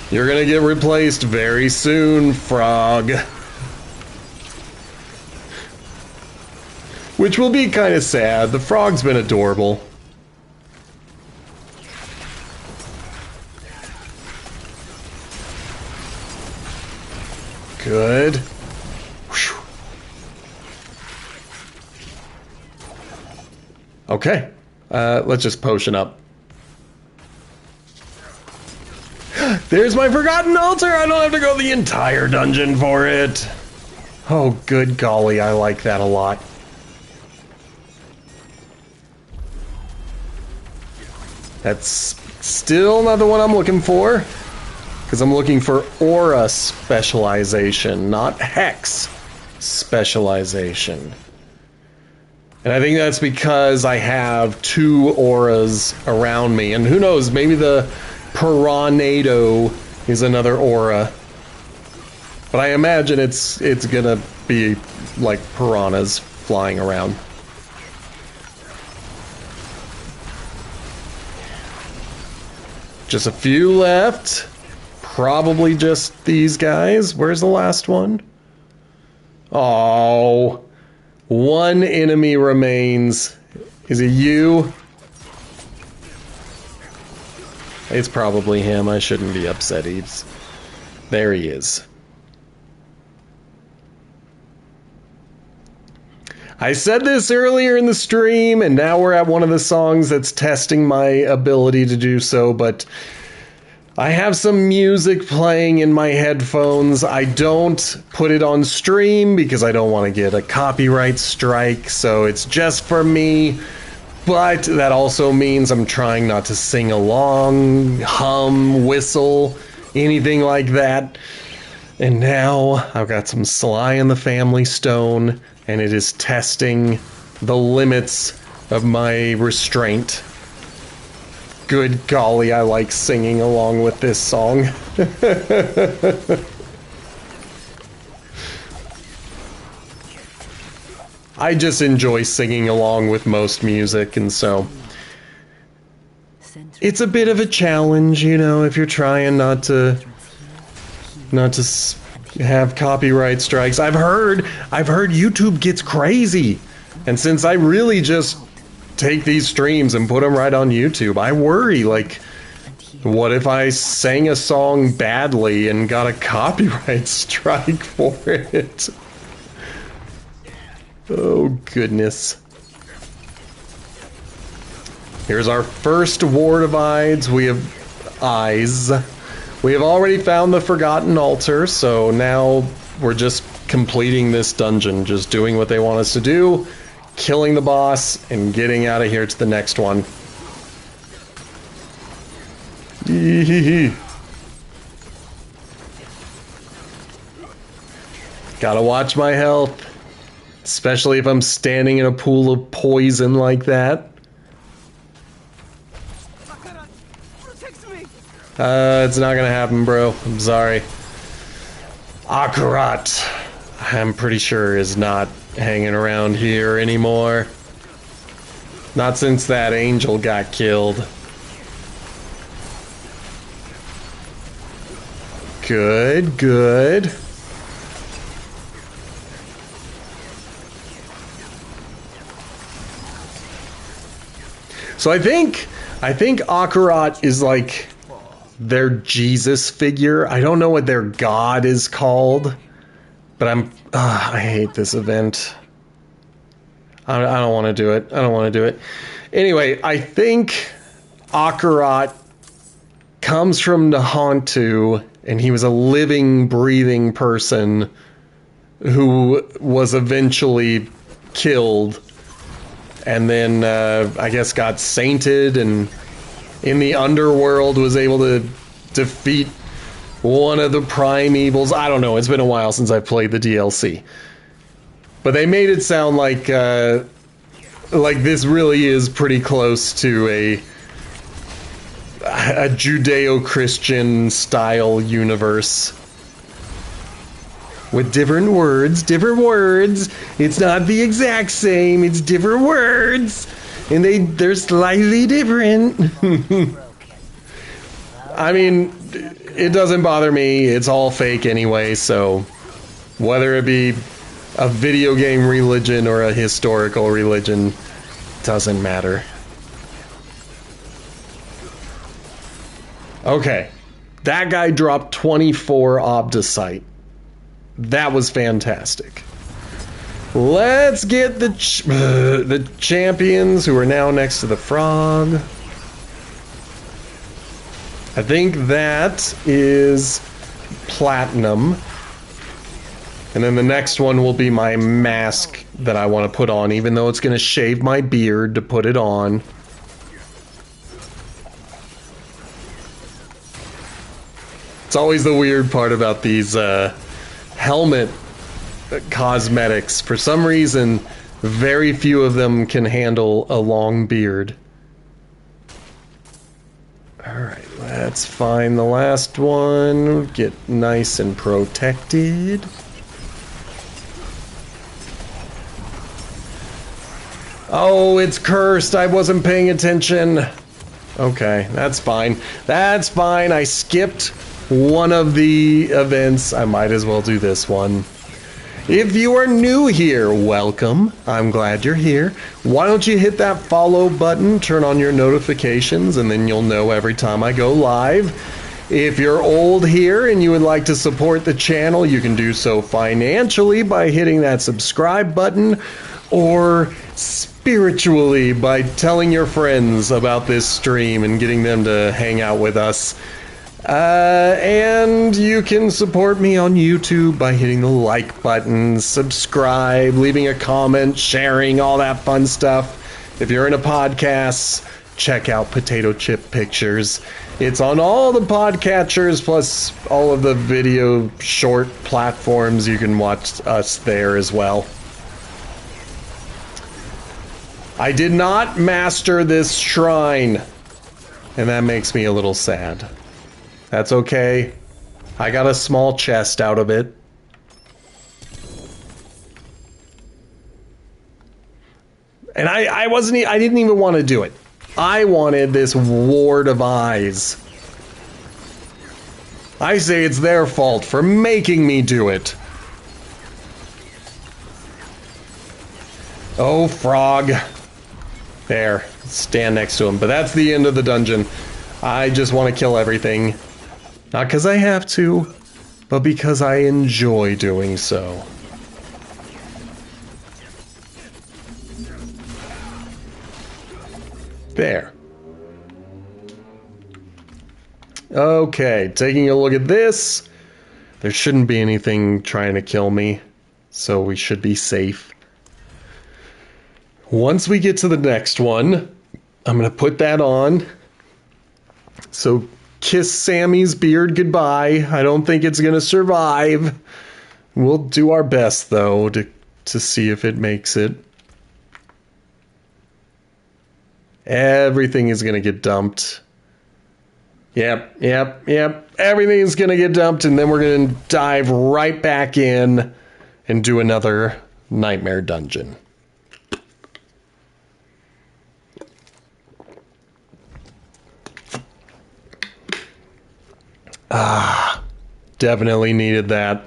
You're gonna get replaced very soon, frog. Which will be kind of sad. The frog's been adorable. Good. Whew. Okay. Let's just potion up. There's my forgotten altar! I don't have to go the entire dungeon for it! Oh, good golly, I like that a lot. That's still not the one I'm looking for. Because I'm looking for aura specialization, not hex specialization. And I think that's because I have 2 auras around me. And who knows, maybe the Piranado is another aura. But I imagine it's gonna be like piranhas flying around. Just a few left. Probably just these guys. Where's the last one? Oh. 1 enemy remains. Is it you? It's probably him. I shouldn't be upset. There he is. I said this earlier in the stream, and now we're at one of the songs that's testing my ability to do so, but I have some music playing in my headphones. I don't put it on stream because I don't want to get a copyright strike, so it's just for me. But that also means I'm trying not to sing along, hum, whistle, anything like that. And now I've got some Sly and the Family Stone, and it is testing the limits of my restraint. Good golly, I like singing along with this song. I just enjoy singing along with most music, and so it's a bit of a challenge, you know, if you're trying not to have copyright strikes. I've heard YouTube gets crazy, and since I really just take these streams and put them right on YouTube, I worry, like, what if I sang a song badly and got a copyright strike for it? Oh, goodness. Here's our first ward of eyes. We have eyes. We have already found the Forgotten Altar, so now we're just completing this dungeon, just doing what they want us to do, killing the boss, and getting out of here to the next one. Gotta watch my health, especially if I'm standing in a pool of poison like that. It's not gonna happen, bro. I'm sorry. Akarat, I'm pretty sure, is not hanging around here anymore. Not since that angel got killed. Good, good. So I think Akarat is like their Jesus figure. I don't know what their god is called, but I hate this event. I don't want to do it. I don't want to do it. Anyway, I think Akarat comes from Nahantu, and he was a living, breathing person who was eventually killed, and then I guess got sainted, and in the underworld was able to defeat one of the primevals. I don't know. It's been a while since I played the DLC, but they made it sound like this really is pretty close to a Judeo-Christian style universe with different words. It's not the exact same. It's different words, and they're slightly different. I mean, it doesn't bother me. It's all fake anyway, so whether it be a video game religion or a historical religion, doesn't matter. Okay, that guy dropped 24 Obdicite. That was fantastic. Let's get the champions who are now next to the frog. I think that is platinum. And then the next one will be my mask that I want to put on, even though it's going to shave my beard to put it on. It's always the weird part about these helmet cosmetics. For some reason, very few of them can handle a long beard. Alright, let's find the last one. Get nice and protected. Oh, it's cursed. I wasn't paying attention. Okay, that's fine. That's fine. I skipped one of the events. I might as well do this one. If you are new here, welcome. I'm glad you're here. Why don't you hit that follow button, turn on your notifications, and then you'll know every time I go live. If you're old here and you would like to support the channel, you can do so financially by hitting that subscribe button, or spiritually by telling your friends about this stream and getting them to hang out with us. And you can support me on YouTube by hitting the like button, subscribe, leaving a comment, sharing, all that fun stuff. If you're into podcasts, check out Potato Chip Pictures. It's on all the podcatchers, plus all of the video short platforms. You can watch us there as well. I did not master this shrine, and that makes me a little sad. That's okay. I got a small chest out of it. And I didn't even want to do it. I wanted this ward of eyes. I say it's their fault for making me do it. Oh, frog. There, stand next to him. But that's the end of the dungeon. I just want to kill everything. Not because I have to, but because I enjoy doing so. There. Okay, taking a look at this. There shouldn't be anything trying to kill me, so we should be safe. Once we get to the next one, I'm going to put that on. So kiss Sammy's beard goodbye. I don't think it's going to survive. We'll do our best, though, to see if it makes it. Everything is going to get dumped. Yep. Everything is going to get dumped, and then we're going to dive right back in and do another nightmare dungeon. Ah, definitely needed that.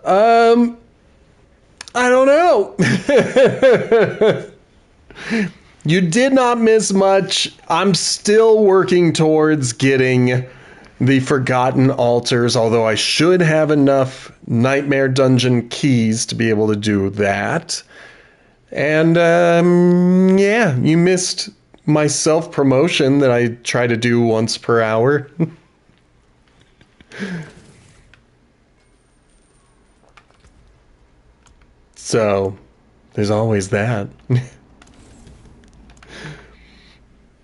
I don't know. You did not miss much. I'm still working towards getting the Forgotten Altars, although I should have enough Nightmare Dungeon keys to be able to do that. And, yeah, you missed my self-promotion that I try to do once per hour. So, there's always that.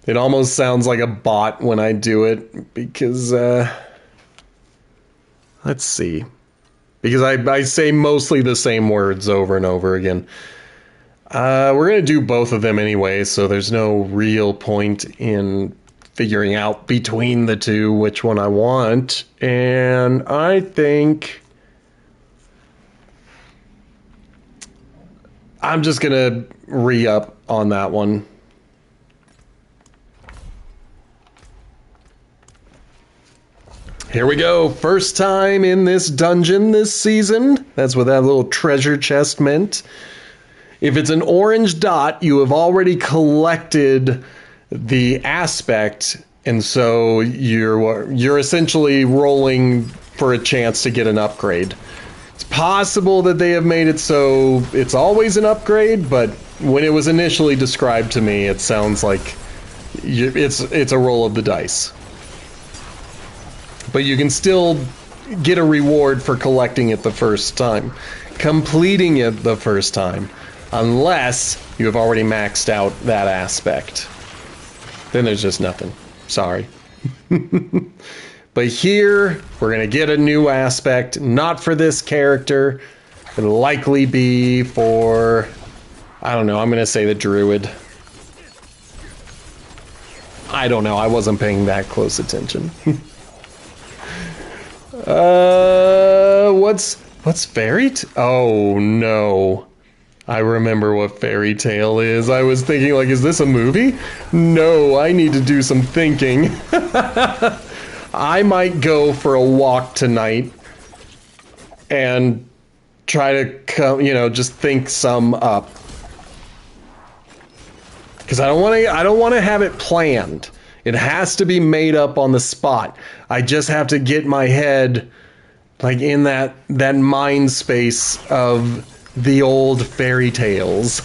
It almost sounds like a bot when I do it, because, let's see. Because I say mostly the same words over and over again. We're going to do both of them anyway, so there's no real point in figuring out between the two which one I want. And I think I'm just going to re-up on that one. Here we go. First time in this dungeon this season. That's what that little treasure chest meant. If it's an orange dot, you have already collected the aspect, and so you're essentially rolling for a chance to get an upgrade. It's possible that they have made it so it's always an upgrade, but when it was initially described to me, it sounds like it's a roll of the dice. But you can still get a reward for collecting it the first time, completing it the first time, unless you have already maxed out that aspect. Then there's just nothing. Sorry. But here, we're going to get a new aspect, not for this character. It'll likely be for, I don't know, I'm going to say the druid. I don't know, I wasn't paying that close attention. What's fairy? Oh no. I remember what fairy tale is. I was thinking, like, is this a movie? No, I need to do some thinking. I might go for a walk tonight and try to just think some up. Because I don't want to have it planned. It has to be made up on the spot. I just have to get my head like in that mind space of the old fairy tales.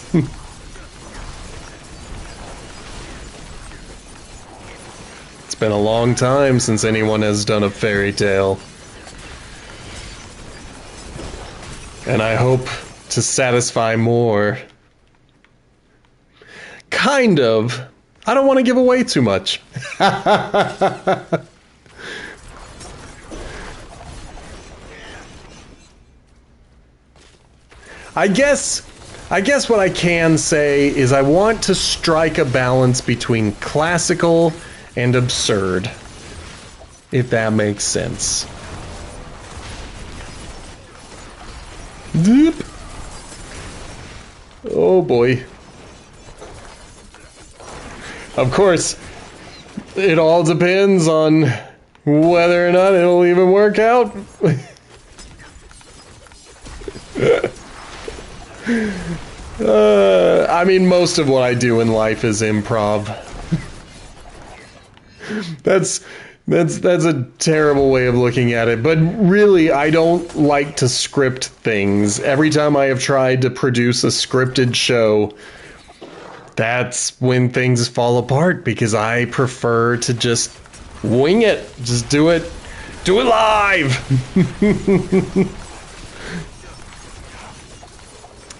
It's been a long time since anyone has done a fairy tale. And I hope to satisfy more. Kind of. I don't want to give away too much. I guess what I can say is I want to strike a balance between classical and absurd, if that makes sense. Doop. Oh boy. Of course, it all depends on whether or not it'll even work out. I mean, most of what I do in life is improv. That's a terrible way of looking at it, but really, I don't like to script things. Every time I have tried to produce a scripted show, that's when things fall apart because I prefer to just wing it. Just do it live.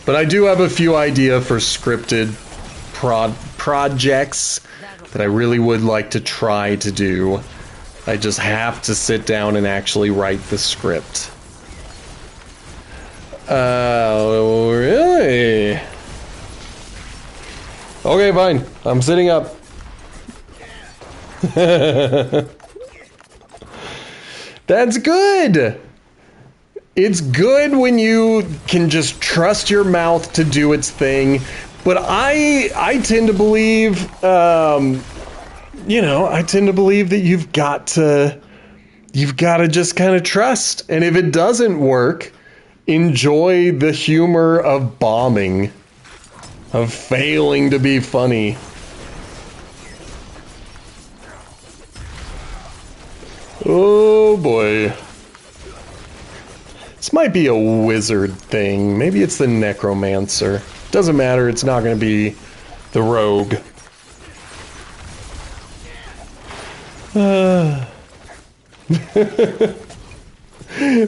But I do have a few ideas for scripted projects that I really would like to try to do. I just have to sit down and actually write the script. Really? Okay, fine. I'm sitting up. That's good. It's good when you can just trust your mouth to do its thing. But I tend to believe, I tend to believe that you've got to just kind of trust. And if it doesn't work, enjoy the humor of bombing, of failing to be funny. Oh boy. This might be a wizard thing. Maybe it's the necromancer. Doesn't matter, it's not going to be the rogue.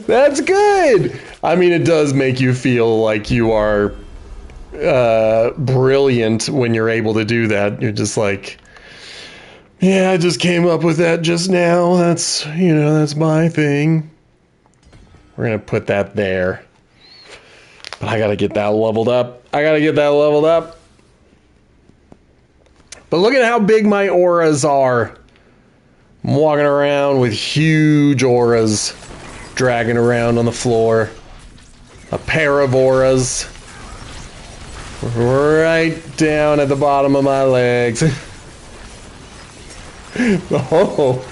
That's good! I mean, it does make you feel like you are brilliant when you're able to do that. You're just like, yeah, I just came up with that just now. That's my thing. We're gonna put that there. But I gotta get that leveled up. But look at how big my auras are. I'm walking around with huge auras dragging around on the floor. A pair of auras right down at the bottom of my legs. Oh,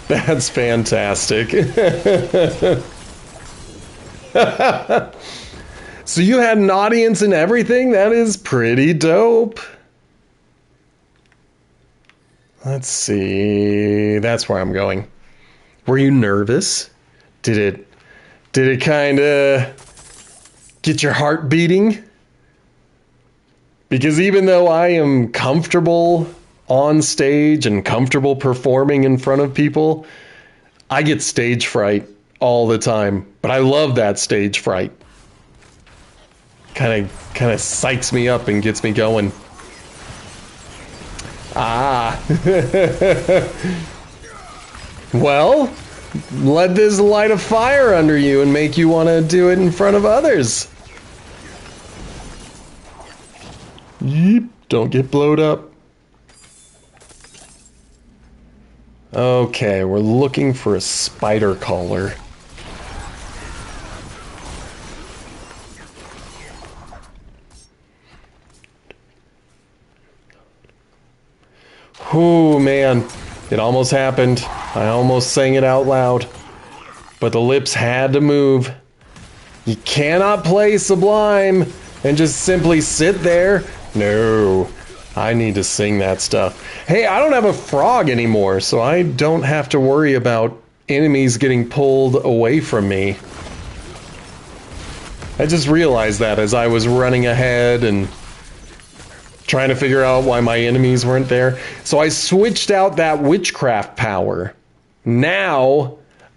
that's fantastic. So you had an audience and everything? That is pretty dope. Let's see. That's where I'm going. Were you nervous? Did it kind of get your heart beating? Because even though I am comfortable on stage and comfortable performing in front of people, I get stage fright all the time. But I love that stage fright. Kind of psychs me up and gets me going. Well, let this light a fire under you and make you want to do it in front of others. Yeep, don't get blowed up. Okay, we're looking for a spider collar. Oh man, it almost happened. I almost sang it out loud. But the lips had to move. You cannot play Sublime and just simply sit there. No, I need to sing that stuff. Hey, I don't have a frog anymore, so I don't have to worry about enemies getting pulled away from me. I just realized that as I was running ahead and trying to figure out why my enemies weren't there. So I switched out that witchcraft power. Now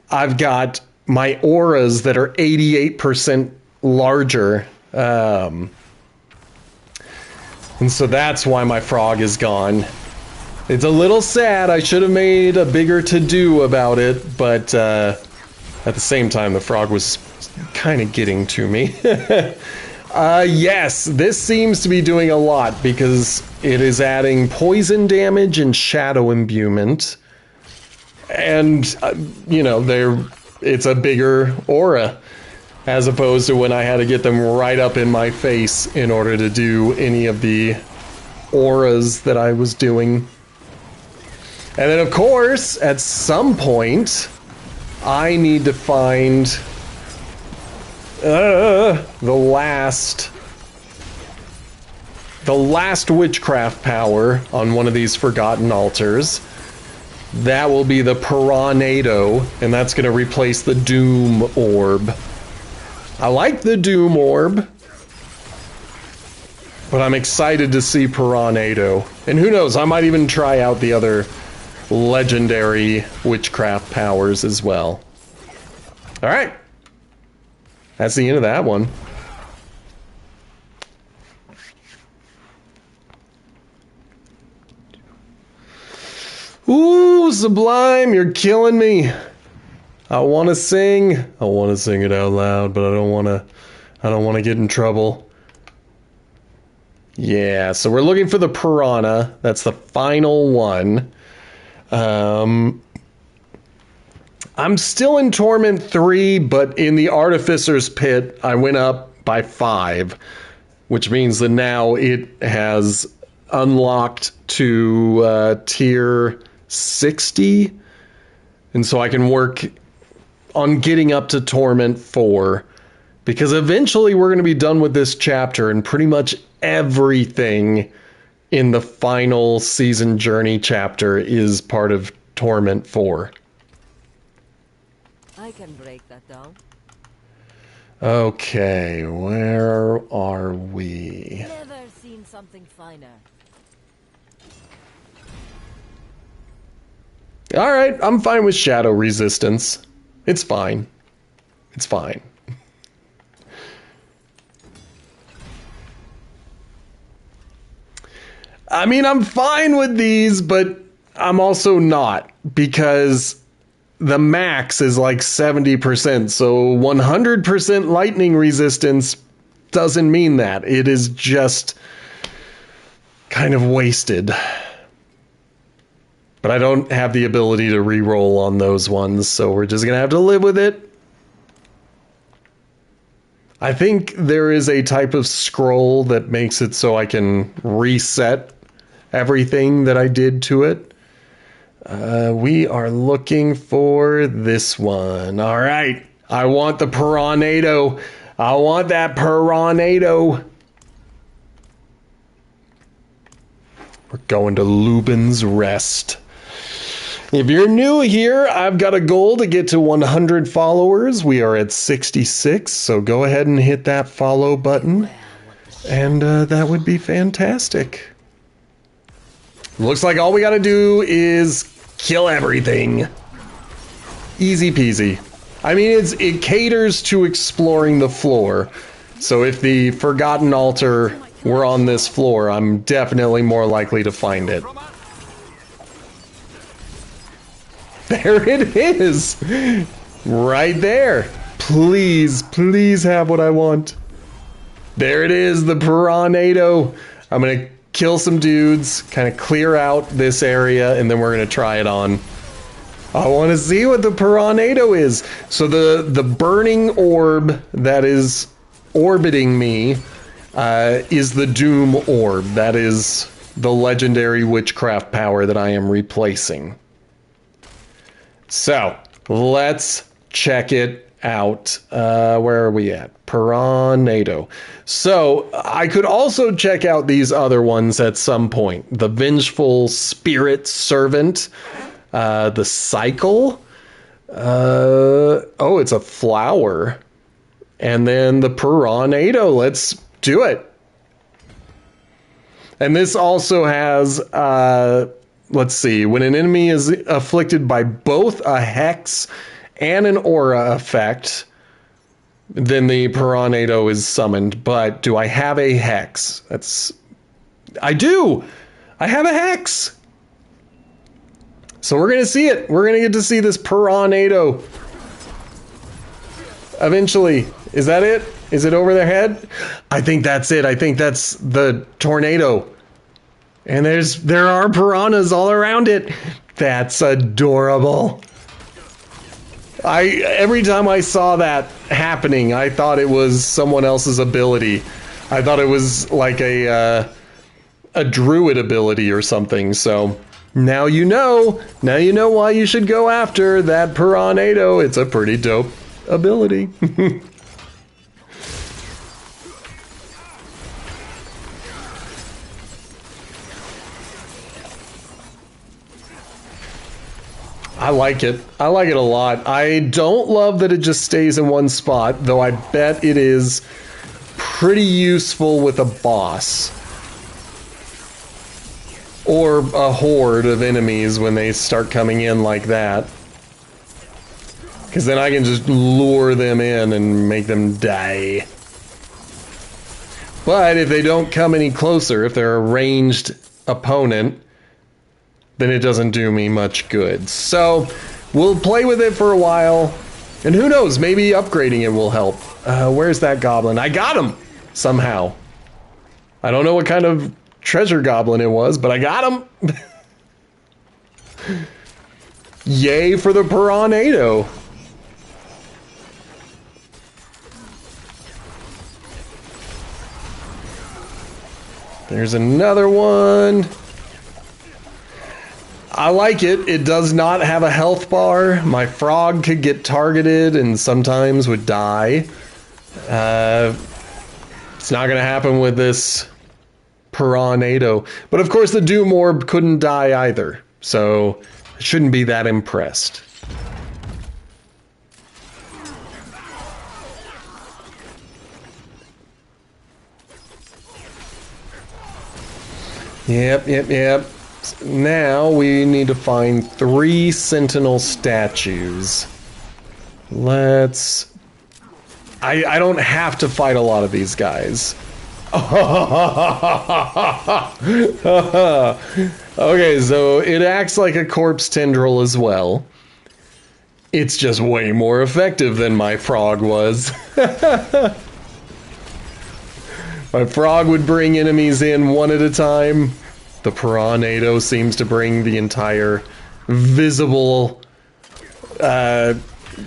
I've got my auras that are 88% larger. And so that's why my frog is gone. It's a little sad. I should have made a bigger to-do about it, but at the same time, the frog was kind of getting to me. Yes, this seems to be doing a lot because it is adding poison damage and shadow imbuement. And, it's a bigger aura. as opposed to when I had to get them right up in my face in order to do any of the auras that I was doing. And then, of course, at some point, I need to find the last witchcraft power on one of these forgotten altars. That will be the Piranado, and that's going to replace the Doom Orb. I like the Doom Orb, but I'm excited to see Piranado. And who knows, I might even try out the other legendary witchcraft powers as well. Alright. That's the end of that one. Ooh, Sublime, you're killing me. I want to sing. I want to sing it out loud, but I don't want to get in trouble. Yeah, so we're looking for the Piranha. That's the final one. I'm still in Torment 3, but in the Artificer's Pit, I went up by 5, which means that now it has unlocked to tier 60, and so I can work on getting up to Torment 4, because eventually we're going to be done with this chapter, and pretty much everything in the final season journey chapter is part of Torment 4. I can break that down. Okay, where are we? Never seen something finer. Alright, I'm fine with shadow resistance. It's fine. It's fine. I mean, I'm fine with these, but I'm also not, because the max is like 70%, so 100% lightning resistance doesn't mean that. It is just kind of wasted. But I don't have the ability to reroll on those ones, so we're just going to have to live with it. I think there is a type of scroll that makes it so I can reset everything that I did to it. We are looking for this one. All right. I want the Piranado. I want that Piranado. We're going to Lubin's Rest. If you're new here, I've got a goal to get to 100 followers. We are at 66, so go ahead and hit that follow button, and that would be fantastic. Looks like all we gotta do is kill everything. Easy peasy. I mean, it caters to exploring the floor, so if the Forgotten Altar were on this floor, I'm definitely more likely to find it. There it is! Right there! Please, please have what I want. There it is, the Piranado. I'm gonna kill some dudes, kind of clear out this area, and then we're gonna try it on. I want to see what the Piranado is. So the burning orb that is orbiting me is the Doom Orb. That is the legendary witchcraft power that I am replacing. So, let's check it out. Where are we at? Piranado. So, I could also check out these other ones at some point. The Vengeful Spirit Servant. The Cycle. Oh, it's a flower. And then the Piranado. Let's do it. And this also has... let's see, when an enemy is afflicted by both a hex and an aura effect, then the Piranado is summoned. But do I have a hex? I do! I have a hex! So we're gonna see it. We're gonna get to see this Piranado. Eventually. Is that it? Is it over their head? I think that's it. I think that's the tornado. And there are piranhas all around it. That's adorable. Every time I saw that happening, I thought it was someone else's ability. I thought it was like a druid ability or something. So now you know. Now you know why you should go after that Piranado. It's a pretty dope ability. I like it. I like it a lot. I don't love that it just stays in one spot, though I bet it is pretty useful with a boss. Or a horde of enemies when they start coming in like that. Because then I can just lure them in and make them die. But if they don't come any closer, if they're a ranged opponent, then it doesn't do me much good. So we'll play with it for a while, and who knows, maybe upgrading it will help. Where's that goblin? I got him somehow. I don't know what kind of treasure goblin it was, but I got him. Yay for the Piranado. There's another one. I like it. It does not have a health bar. My frog could get targeted and sometimes would die. It's not going to happen with this Piranado. But of course the Doom Orb couldn't die either. So I shouldn't be that impressed. Yep. Now we need to find 3 sentinel statues. Let's... I don't have to fight a lot of these guys. Okay, so it acts like a corpse tendril as well. It's just way more effective than my frog was. My frog would bring enemies in one at a time. The Piranado seems to bring the entire visible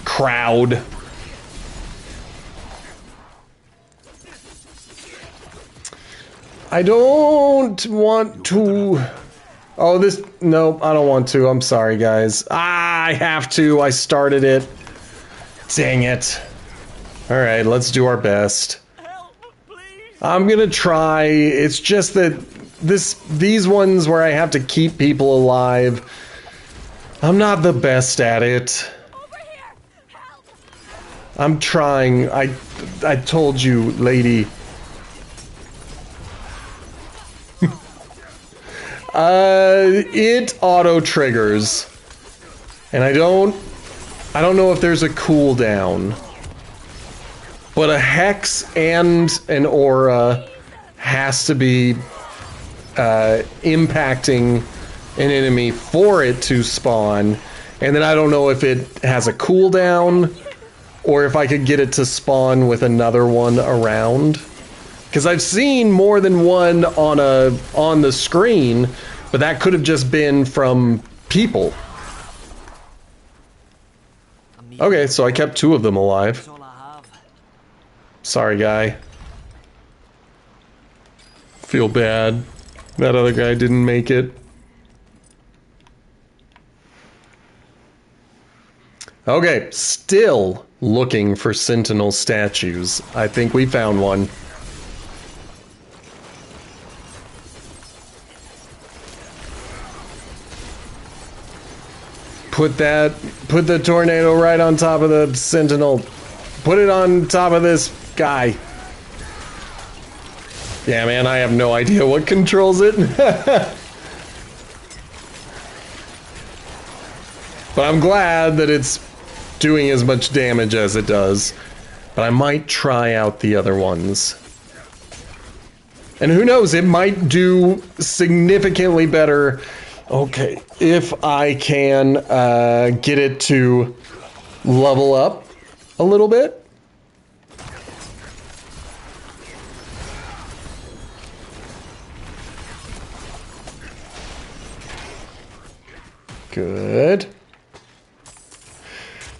crowd. I don't want to... Oh, this... Nope, I don't want to. I'm sorry, guys. I have to. I started it. Dang it. Alright, let's do our best. I'm gonna try. It's just that these ones where I have to keep people alive, I'm not the best at it. I'm trying. I told you, lady. It auto triggers, and I don't know if there's a cooldown. But a hex and an aura has to be impacting an enemy for it to spawn. And then I don't know if it has a cooldown or if I could get it to spawn with another one around. Because I've seen more than one on the screen, but that could have just been from people. Okay, so I kept 2 of them alive. Sorry, guy. Feel bad. That other guy didn't make it. Okay, still looking for sentinel statues. I think we found one. Put the tornado right on top of the sentinel. Put it on top of this guy. Yeah, man, I have no idea what controls it. But I'm glad that it's doing as much damage as it does. But I might try out the other ones. And who knows, it might do significantly better. Okay, if I can get it to level up a little bit. Good.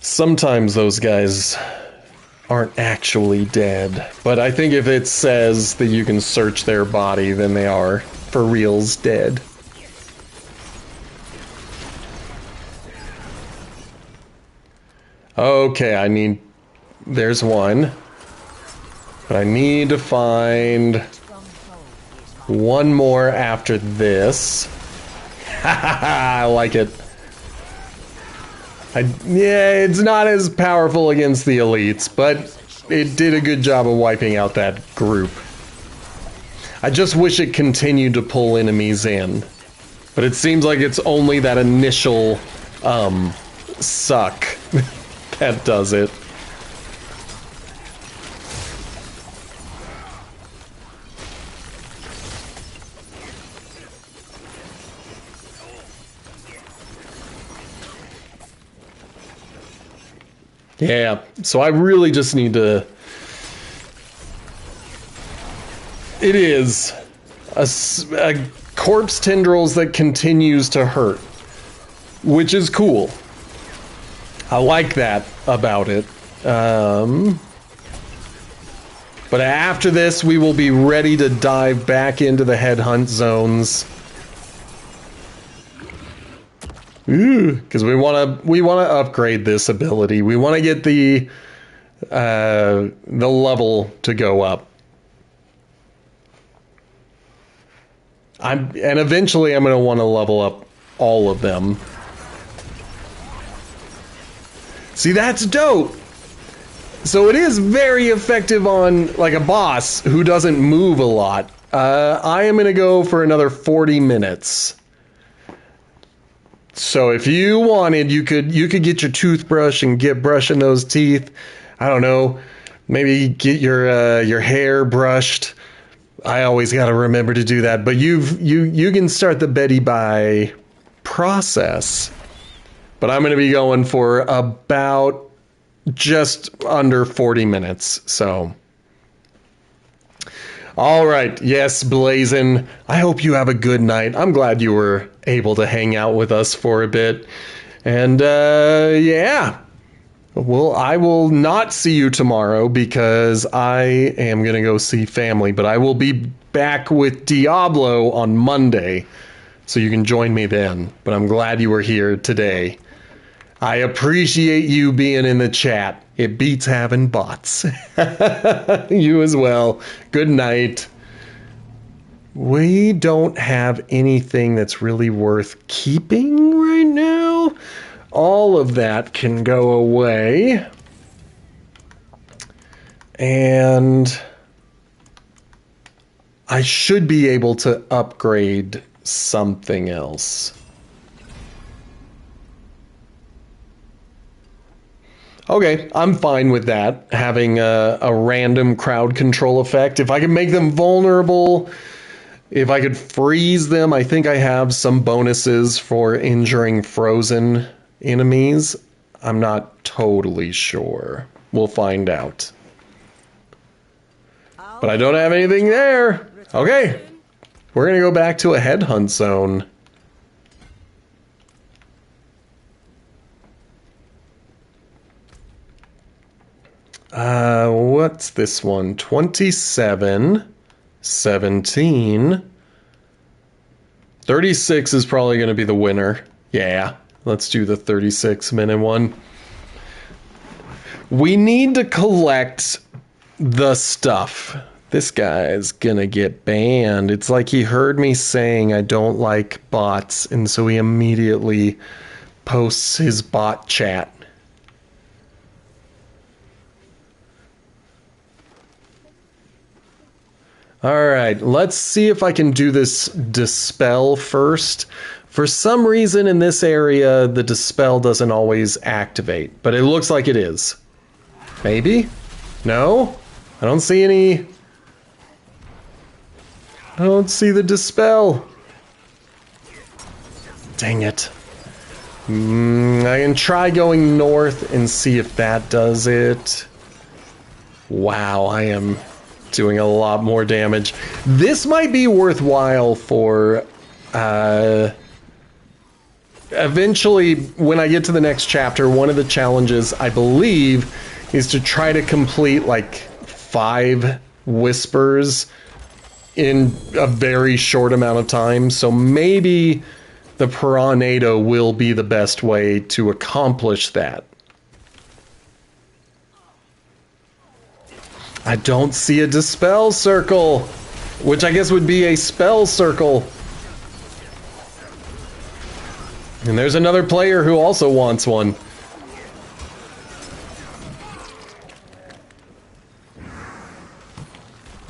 Sometimes those guys aren't actually dead, but I think if it says that you can search their body, then they are for reals dead. Okay, there's one. But I need to find one more after this. I like it. Yeah, it's not as powerful against the elites, but it did a good job of wiping out that group. I just wish it continued to pull enemies in. But it seems like it's only that initial, suck that does it. Yeah, so I really just need to... It is a corpse tendrils that continues to hurt, which is cool. I like that about it. But after this, we will be ready to dive back into the headhunt zones. Because we want to upgrade this ability. We want to get the level to go up. And eventually I'm going to want to level up all of them. See, that's dope. So it is very effective on like a boss who doesn't move a lot. I am going to go for another 40 minutes. So if you wanted, you could get your toothbrush and get brushing those teeth. I don't know, maybe get your hair brushed. I always got to remember to do that. But you can start the Betty Bye process. But I'm going to be going for about just under 40 minutes. So. All right. Yes, Blazin'. I hope you have a good night. I'm glad you were able to hang out with us for a bit. And, yeah. Well, I will not see you tomorrow because I am going to go see family. But I will be back with Diablo on Monday. So you can join me then. But I'm glad you were here today. I appreciate you being in the chat. It beats having bots. You as well. Good night. We don't have anything that's really worth keeping right now. All of that can go away. And I should be able to upgrade something else. Okay, I'm fine with that, having a random crowd control effect. If I can make them vulnerable, if I could freeze them, I think I have some bonuses for injuring frozen enemies. I'm not totally sure. We'll find out. But I don't have anything there. Okay, we're going to go back to a headhunt zone. What's this one? 27, 17, 36 is probably going to be the winner. Yeah, let's do the 36-minute one. We need to collect the stuff. This guy's gonna get banned. It's like he heard me saying I don't like bots, and so he immediately posts his bot chat. All right, let's see if I can do this dispel first. For some reason in this area, the dispel doesn't always activate, but it looks like it is. Maybe? No? I don't see any... I don't see the dispel. Dang it. I can try going north and see if that does it. Wow, I am doing a lot more damage. This might be worthwhile for eventually, when I get to the next chapter, one of the challenges, I believe, is to try to complete like 5 whispers in a very short amount of time. So maybe the Piranado will be the best way to accomplish that. I don't see a dispel circle, which I guess would be a spell circle. And there's another player who also wants one.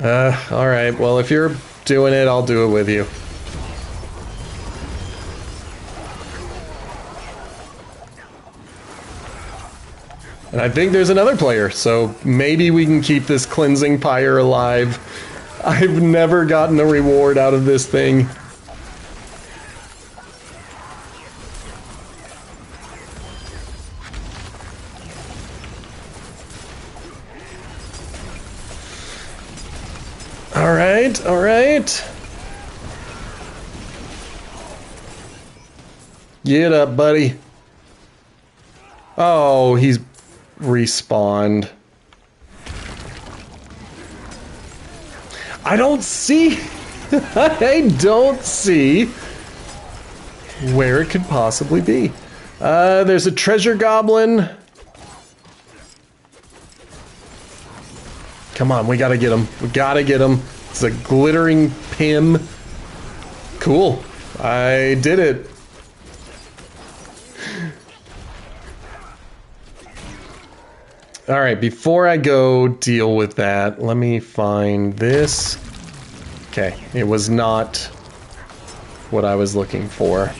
Alright, well, if you're doing it, I'll do it with you. And I think there's another player, so maybe we can keep this cleansing pyre alive. I've never gotten a reward out of this thing. Alright, alright. Get up, buddy. Oh, he's respawned. I don't see... I don't see where it could possibly be. There's a treasure goblin. Come on, we gotta get him. We gotta get him. It's a glittering pim. Cool. I did it. Alright, before I go deal with that, let me find this. Okay, it was not what I was looking for.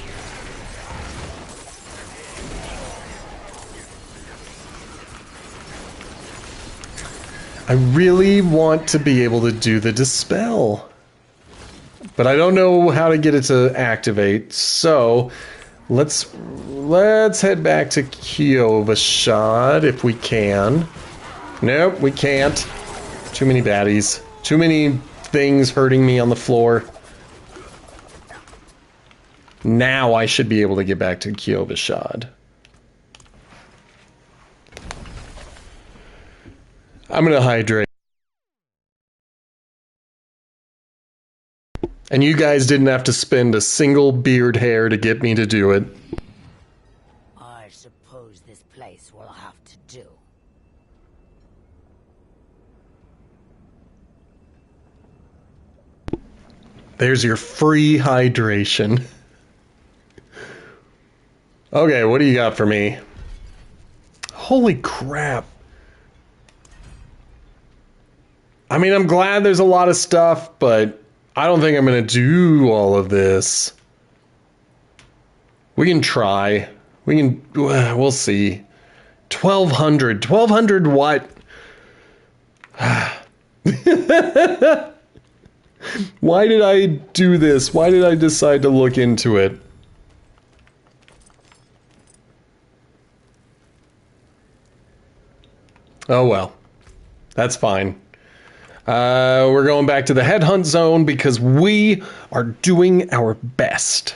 I really want to be able to do the dispel, but I don't know how to get it to activate, so let's head back to Kyovashad if we can. Nope, we can't. Too many baddies. Too many things hurting me on the floor. Now I should be able to get back to Kyovashad. I'm gonna hydrate. And you guys didn't have to spend a single beard hair to get me to do it. I suppose this place will have to do. There's your free hydration. Okay, what do you got for me? Holy crap. I mean, I'm glad there's a lot of stuff, but I don't think I'm going to do all of this. We can try. We can... we'll see. 1,200. 1,200 what? Why did I do this? Why did I decide to look into it? Oh well. That's fine. We're going back to the headhunt zone because we are doing our best.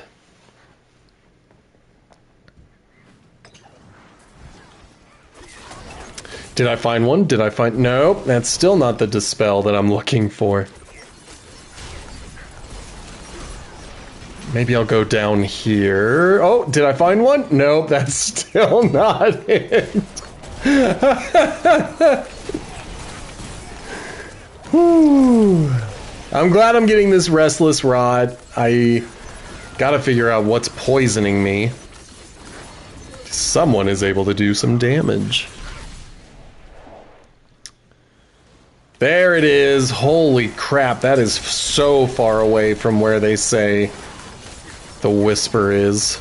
Did I find one? Did I find... Nope, that's still not the dispel that I'm looking for. Maybe I'll go down here. Oh, did I find one? Nope, that's still not it. Whew. I'm glad I'm getting this restless rot. I gotta figure out what's poisoning me. Someone is able to do some damage. There it is. Holy crap, that is so far away from where they say the whisper is.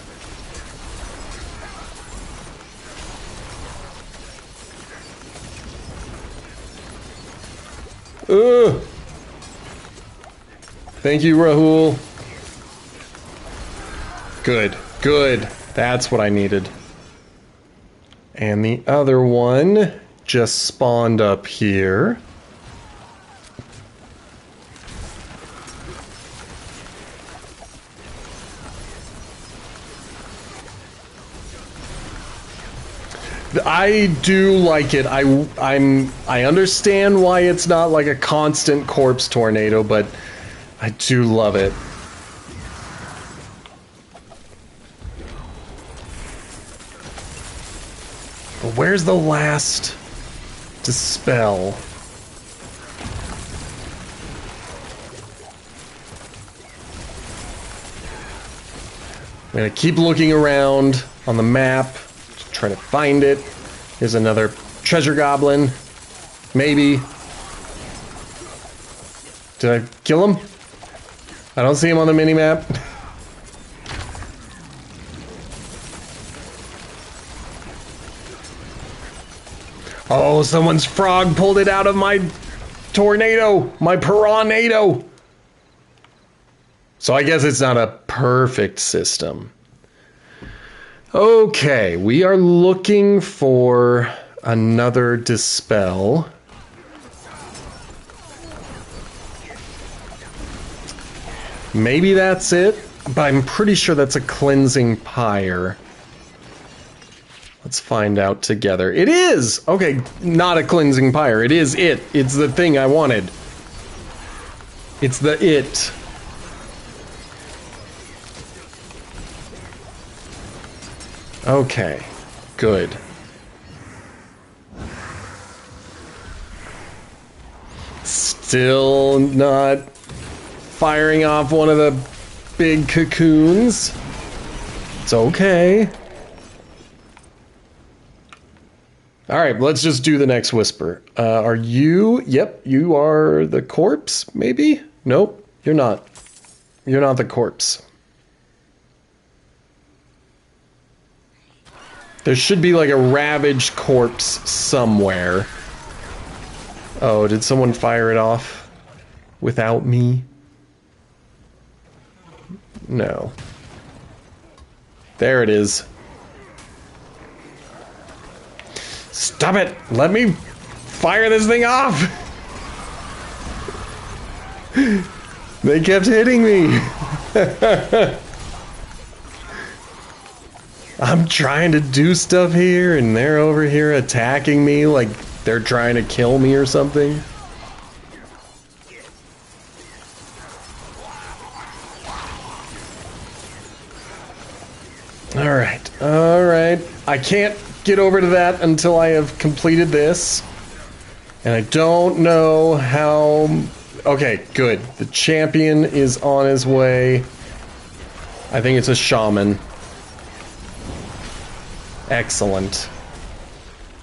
Ugh. Thank you, Rahul. Good, good. That's what I needed. And the other one just spawned up here. I do like it. I understand why it's not like a constant corpse tornado, but I do love it. But where's the last dispel? I'm gonna keep looking around on the map, try to find it. Here's another treasure goblin. Maybe. Did I kill him? I don't see him on the minimap. Oh, someone's frog pulled it out of my tornado, my piranado. So I guess it's not a perfect system. Okay, we are looking for another dispel. Maybe that's it, but I'm pretty sure that's a cleansing pyre. Let's find out together. It is! Okay, not a cleansing pyre. It is it. It's the thing I wanted. It's the it. Okay, good. Still not firing off one of the big cocoons. It's okay. Alright, let's just do the next whisper. Are you? Yep, you are the corpse, maybe? Nope, you're not. You're not the corpse. There should be like a ravaged corpse somewhere. Oh, did someone fire it off without me? No. There it is. Stop it! Let me fire this thing off! They kept hitting me! I'm trying to do stuff here, and they're over here attacking me like they're trying to kill me or something. Alright, alright. I can't get over to that until I have completed this. And I don't know how... Okay, good. The champion is on his way. I think it's a shaman. Excellent.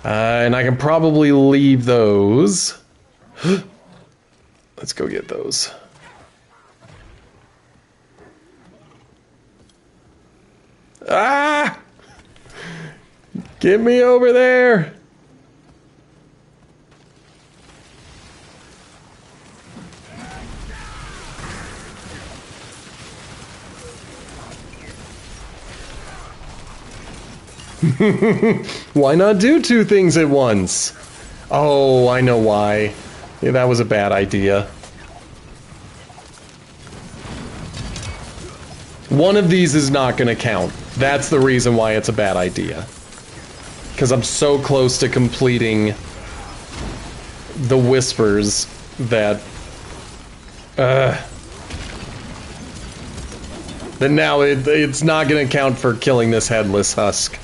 And I can probably leave those. Let's go get those. Ah! Get me over there! Why not do two things at once? Oh, I know why. Yeah, that was a bad idea. One of these is not going to count. That's the reason why it's a bad idea. Because I'm so close to completing the whispers that... that now it's not going to count for killing this headless husk.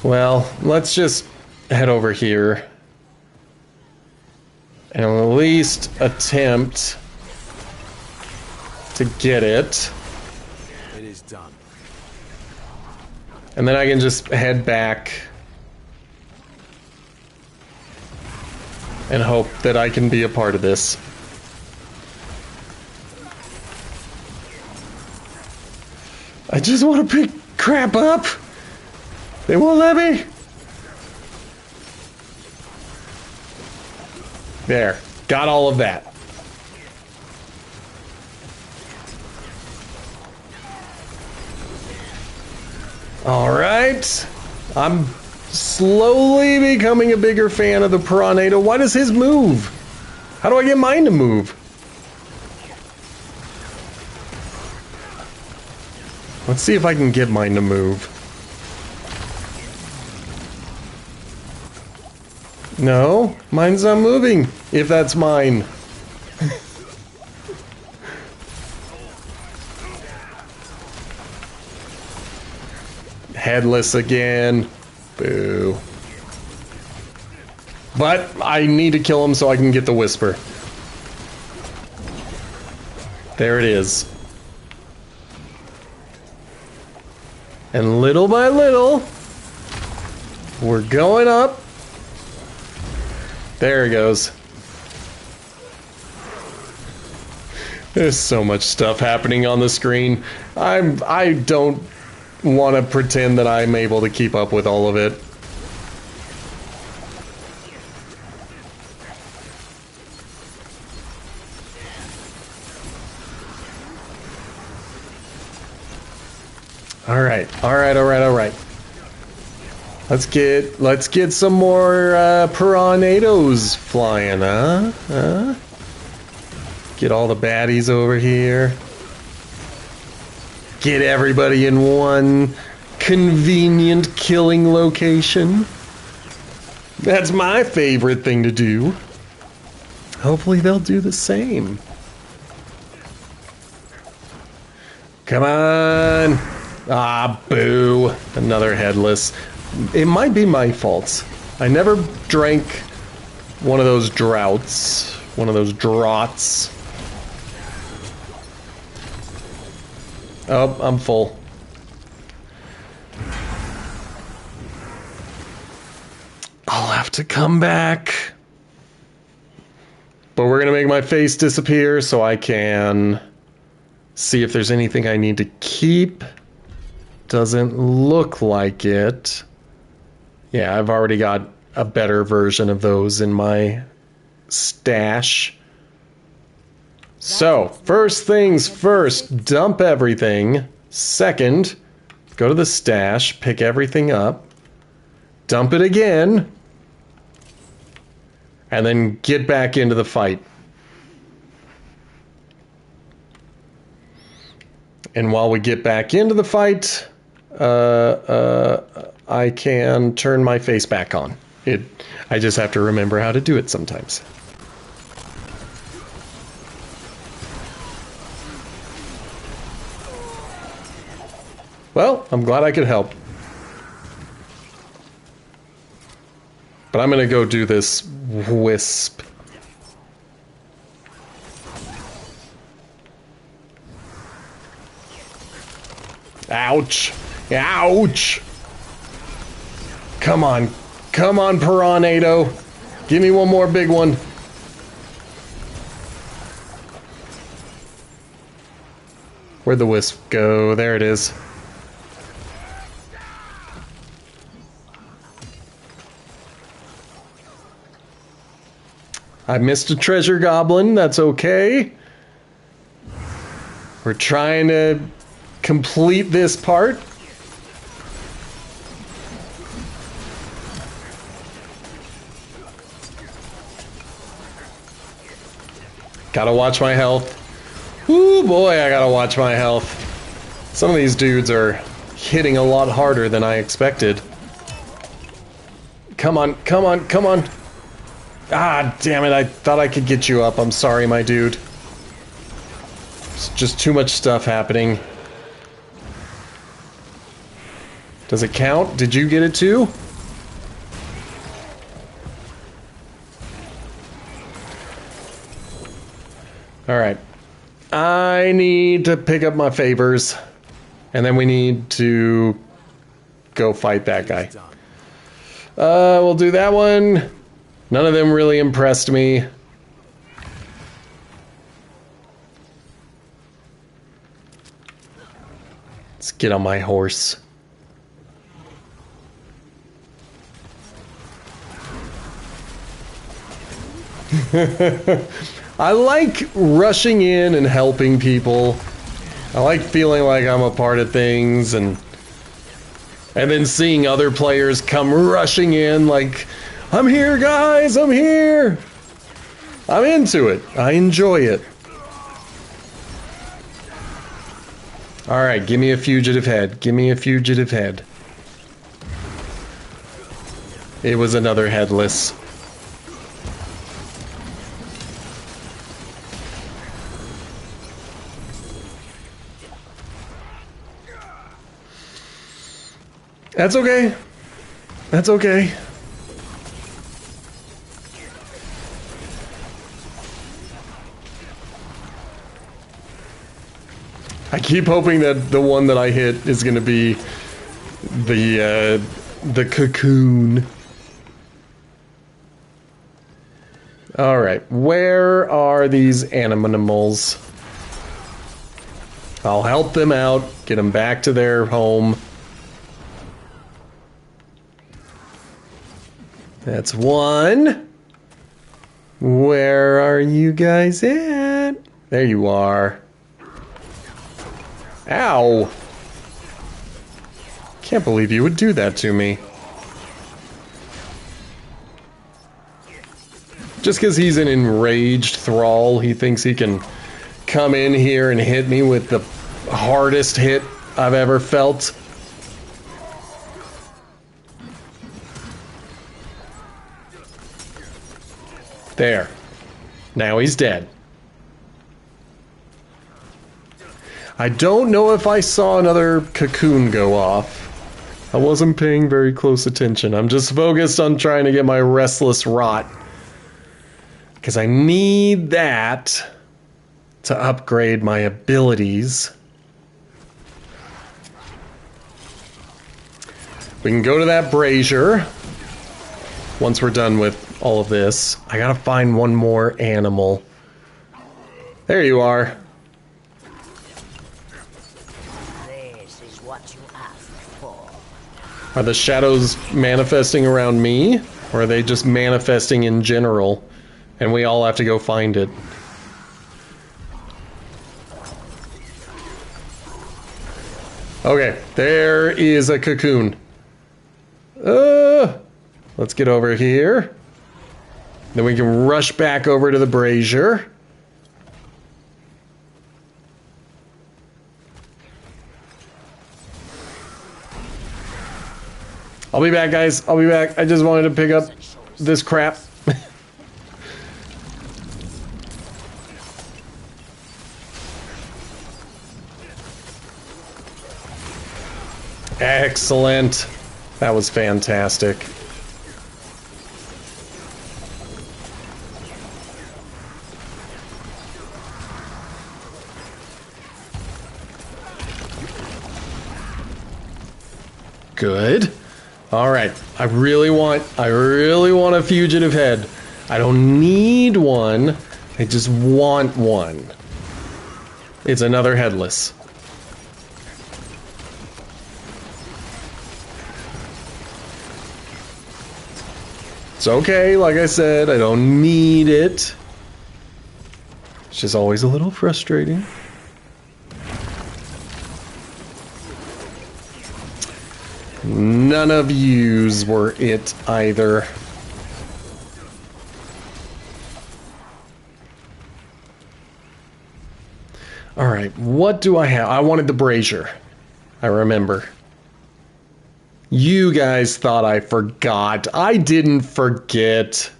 Well, let's just head over here and at least attempt to get it. It is done. And then I can just head back and hope that I can be a part of this. I just want to pick crap up. They won't let me. There. Got all of that. All right. I'm slowly becoming a bigger fan of the Piranado. Why does his move? How do I get mine to move? Let's see if I can get mine to move. No, mine's not moving, if that's mine. Headless again. Boo. But I need to kill him so I can get the whisper. There it is. And little by little, we're going up. There it goes. There's so much stuff happening on the screen. I don't want to pretend that I'm able to keep up with all of it. All right. Let's get some more Piranados flying, huh? Get all the baddies over here. Get everybody in one convenient killing location. That's my favorite thing to do. Hopefully they'll do the same. Come on. Ah, boo. Another headless. It might be my fault. I never drank one of those draughts. One of those draughts. Oh, I'm full. I'll have to come back. But we're gonna make my face disappear so I can see if there's anything I need to keep. Doesn't look like it. Yeah, I've already got a better version of those in my stash. So, first things first, dump everything. Second, go to the stash, pick everything up, dump it again, and then get back into the fight. And while we get back into the fight, I can turn my face back on. I just have to remember how to do it sometimes. Well, I'm glad I could help. But I'm gonna go do this wisp. Ouch! Ouch! Come on, Piranado. Give me one more big one. Where'd the wisp go? There it is. I missed a treasure goblin, that's okay. We're trying to complete this part. Gotta watch my health. Ooh boy, I gotta watch my health. Some of these dudes are hitting a lot harder than I expected. Come on. Ah, damn it, I thought I could get you up. I'm sorry, my dude. It's just too much stuff happening. Does it count? Did you get it too? Alright. I need to pick up my favors. And then we need to go fight that guy. We'll do that one. None of them really impressed me. Let's get on my horse. I like rushing in and helping people. I like feeling like I'm a part of things, and And then seeing other players come rushing in like, I'm here, guys, I'm here. I'm into it. I enjoy it. Alright, give me a fugitive head. Give me a fugitive head. It was another headless. That's okay. That's okay. I keep hoping that the one that I hit is going to be the cocoon. All right, where are these animals? I'll help them out, get them back to their home. That's one. Where are you guys at? There you are. Ow! Can't believe you would do that to me. Just because he's an enraged thrall, he thinks he can come in here and hit me with the hardest hit I've ever felt. There. Now he's dead. I don't know if I saw another cocoon go off. I wasn't paying very close attention. I'm just focused on trying to get my restless rot. Because I need that to upgrade my abilities. We can go to that brazier once we're done with all of this. I gotta find one more animal. There you are. This is what you asked for. Are the shadows manifesting around me? Or are they just manifesting in general? And we all have to go find it. Okay, there is a cocoon. Let's get over here. Then we can rush back over to the brazier. I'll be back, guys. I'll be back. I just wanted to pick up this crap. Excellent. That was fantastic. Good. All right. I really want a fugitive head. I don't need one. I just want one. It's another headless. It's okay, like I said, I don't need it. It's just always a little frustrating. None of yous were it either. Alright, what do I have? I wanted the brazier. I remember. You guys thought I forgot. I didn't forget.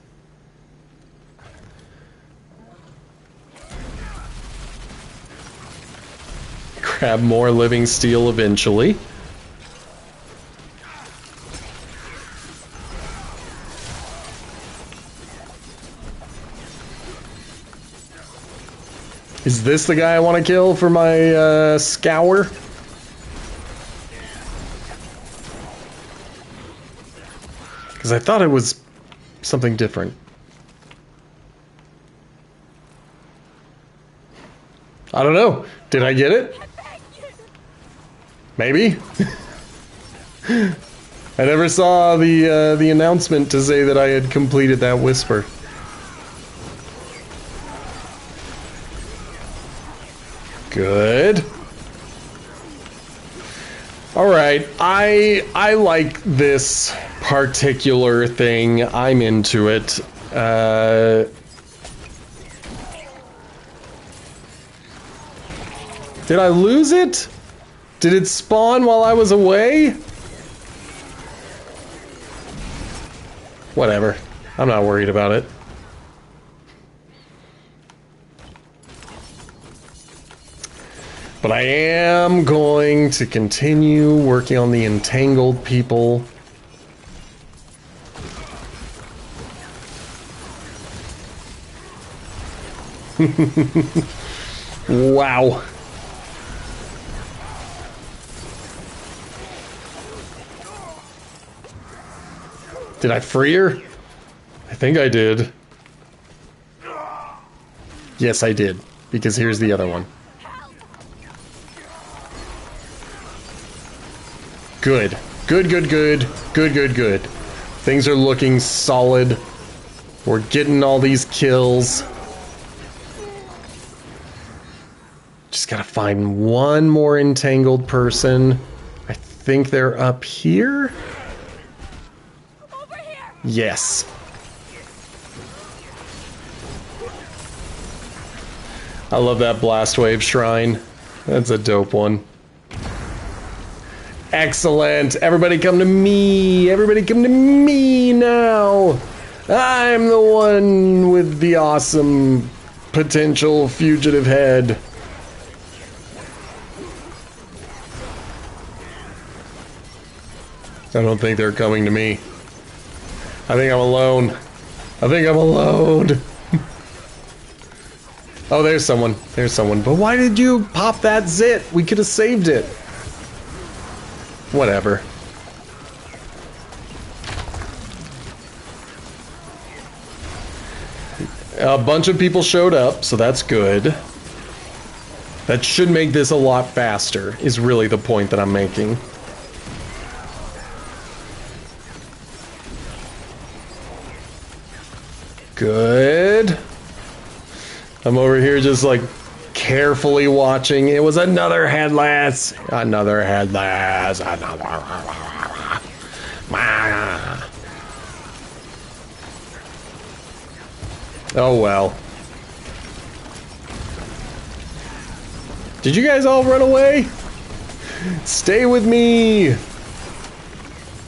Grab more living steel eventually. Is this the guy I want to kill for my scour? Because I thought it was something different. I don't know. Did I get it? Maybe. I never saw the announcement to say that I had completed that whisper. Good. All right, I like this particular thing. I'm into it. Did I lose it? Did it spawn while I was away? Whatever. I'm not worried about it. But I am going to continue working on the entangled people. Wow. Did I free her? I think I did. Yes, I did. Because here's the other one. Good. Good, good, good. Good, good, good. Things are looking solid. We're getting all these kills. Just gotta find one more entangled person. I think they're up here. Over here. Yes. I love that blast wave shrine. That's a dope one. Excellent. Everybody come to me. Everybody come to me now. I'm the one with the awesome potential fugitive head. I don't think they're coming to me. I think I'm alone. I think I'm alone. Oh, there's someone. There's someone. But why did you pop that zit? We could have saved it. Whatever. A bunch of people showed up, so that's good. That should make this a lot faster, is really the point that I'm making. Good. I'm over here just like carefully watching. It was another headless. Another headless. Another. Oh well. Did you guys all run away? Stay with me.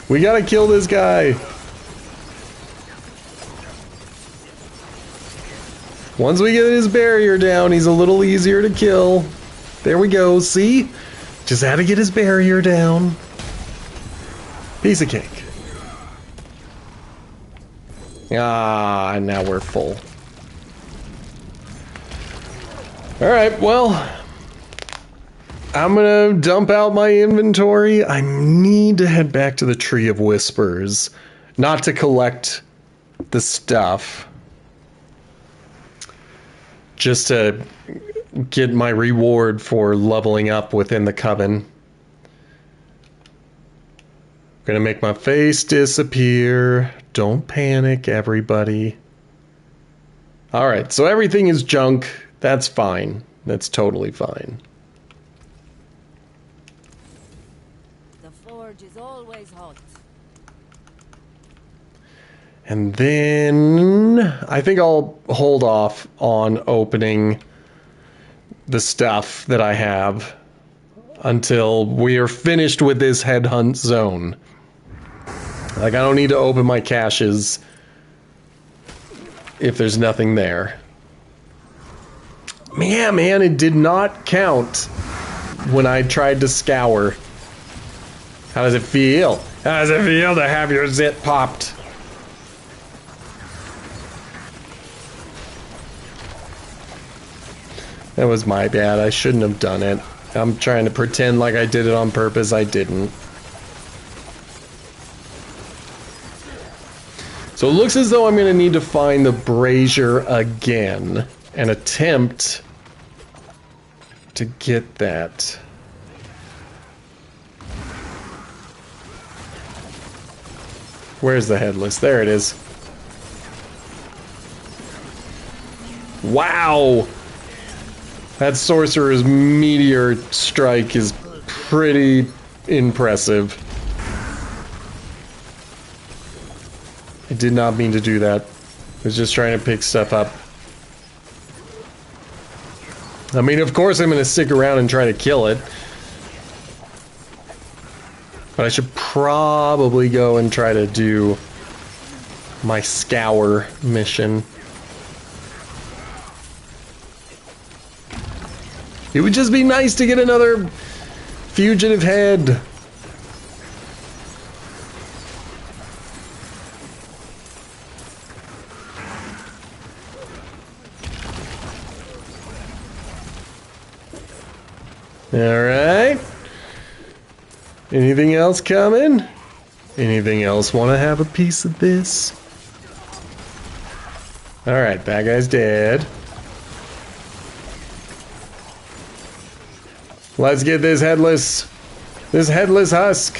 We gotta kill this guy. Once we get his barrier down, he's a little easier to kill. There we go, see? Just had to get his barrier down. Piece of cake. Ah, and now we're full. Alright, well, I'm gonna dump out my inventory. I need to head back to the Tree of Whispers. Not to collect the stuff. Just to get my reward for leveling up within the coven. Gonna make my face disappear. Don't panic, everybody. Alright, so everything is junk. That's fine. That's totally fine. The forge is always hot. And then I think I'll hold off on opening the stuff that I have until we are finished with this headhunt zone. Like, I don't need to open my caches if there's nothing there. Yeah, man, it did not count when I tried to scour. How does it feel? How does it feel to have your zit popped? That was my bad. I shouldn't have done it. I'm trying to pretend like I did it on purpose. I didn't. So it looks as though I'm going to need to find the brazier again and attempt to get that. Where's the headless? There it is. Wow! That sorcerer's meteor strike is pretty impressive. I did not mean to do that. I was just trying to pick stuff up. I mean, of course I'm going to stick around and try to kill it. But I should probably go and try to do my scour mission. It would just be nice to get another fugitive head. Alright. Anything else coming? Anything else want to have a piece of this? Alright, that guy's dead. Let's get this headless husk.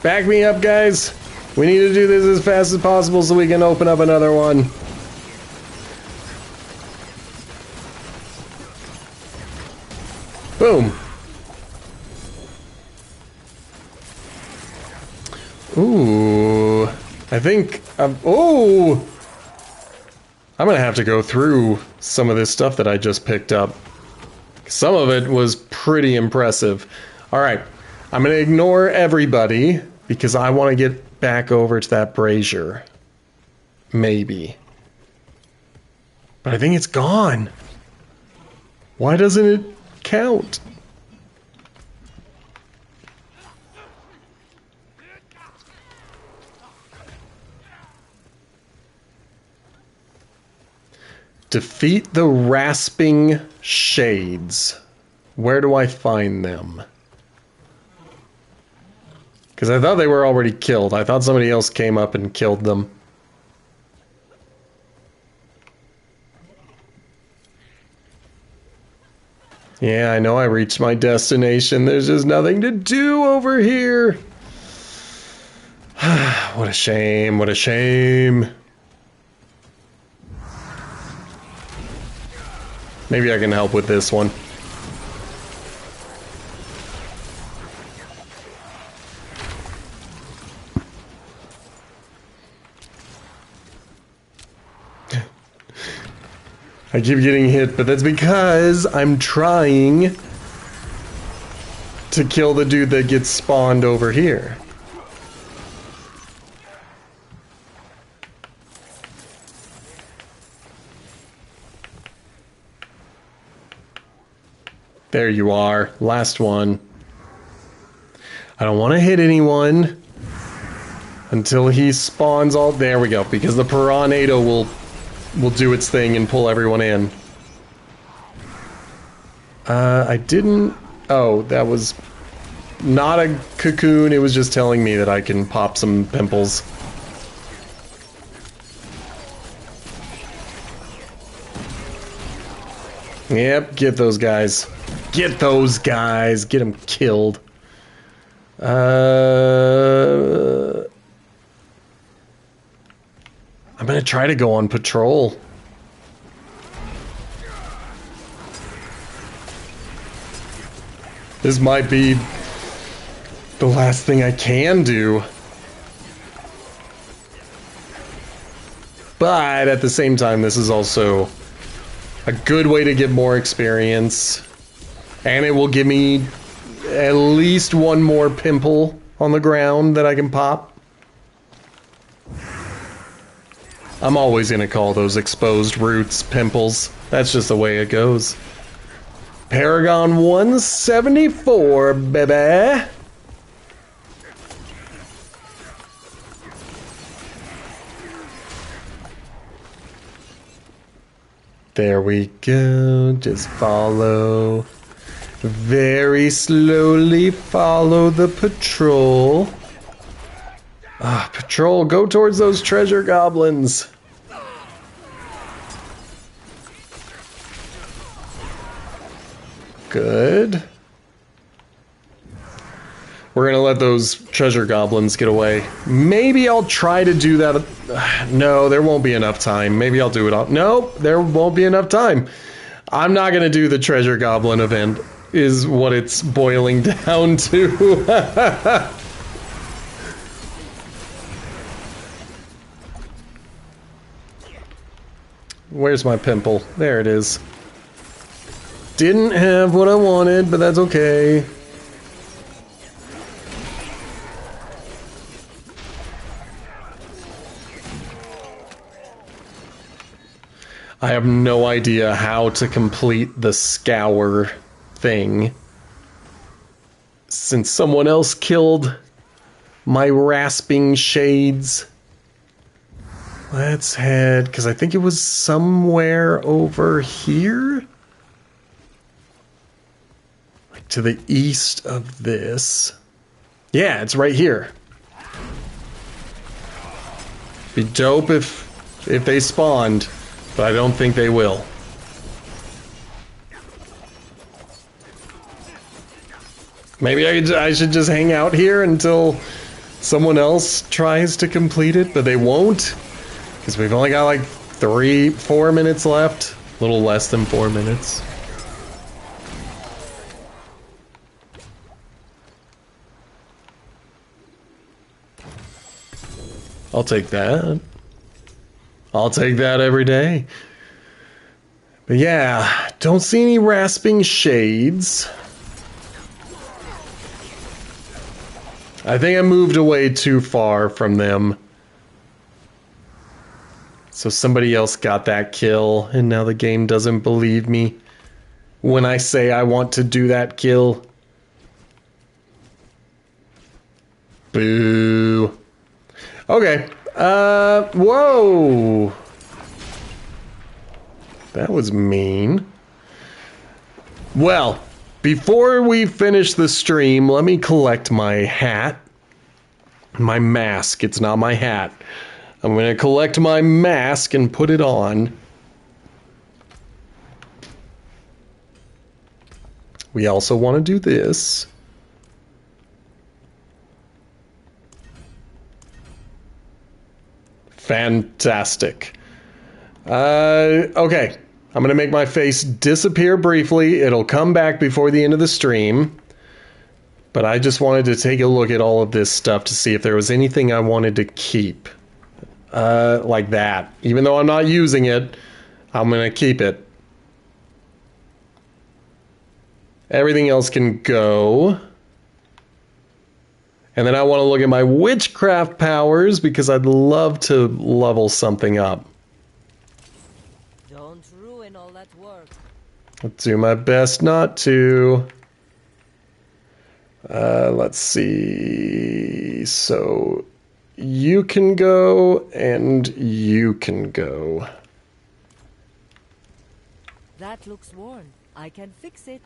Back me up, guys. We need to do this as fast as possible so we can open up another one. Boom. Ooh. I think ooh. I'm gonna have to go through some of this stuff that I just picked up. Some of it was pretty impressive. Alright. I'm gonna ignore everybody because I want to get back over to that brazier. Maybe. But I think it's gone. Why doesn't it count? Defeat the rasping shades. Where do I find them? Because I thought they were already killed. I thought somebody else came up and killed them. Yeah, I know I reached my destination. There's just nothing to do over here. What a shame, what a shame. Maybe I can help with this one. I keep getting hit, but that's because I'm trying to kill the dude that gets spawned over here. There you are. Last one. I don't want to hit anyone until he spawns all... There we go, because the Piranado will do its thing and pull everyone in. I didn't... Oh, that was not a cocoon. It was just telling me that I can pop some pimples. Yep, get those guys. Get those guys. Get them killed. I'm gonna try to go on patrol. This might be the last thing I can do. But at the same time, this is also a good way to get more experience. And it will give me at least one more pimple on the ground that I can pop. I'm always gonna call those exposed roots pimples. That's just the way it goes. Paragon 174, baby. There we go. Just follow. Very slowly follow the patrol. Ah, patrol, go towards those treasure goblins. Good. We're gonna let those treasure goblins get away. Maybe I'll try to do that. No, there won't be enough time. Maybe I'll do it all. Nope, there won't be enough time. I'm not gonna do the treasure goblin event. is what it's boiling down to. Where's my pimple? There it is. Didn't have what I wanted, but that's okay. I have no idea how to complete the scour thing, since someone else killed my rasping shades. Let's head, because I think it was somewhere over here? Like to the east of this. Yeah, it's right here. Be dope if they spawned, but I don't think they will. Maybe I should just hang out here until someone else tries to complete it, but they won't. Because we've only got like 4 minutes left. A little less than 4 minutes. I'll take that. I'll take that every day. But yeah, don't see any rasping shades. I think I moved away too far from them. So somebody else got that kill, and now the game doesn't believe me when I say I want to do that kill. Boo. Okay. Whoa. That was mean. Well, before we finish the stream, let me collect my hat. My mask. It's not my hat. I'm going to collect my mask and put it on. We also want to do this. Fantastic. Okay. I'm going to make my face disappear briefly. It'll come back before the end of the stream. But I just wanted to take a look at all of this stuff to see if there was anything I wanted to keep. Like that. Even though I'm not using it, I'm going to keep it. Everything else can go. And then I want to look at my witchcraft powers because I'd love to level something up. Don't ruin all that work. I'll do my best not to. Let's see. So you can go and you can go. That looks worn. I can fix it.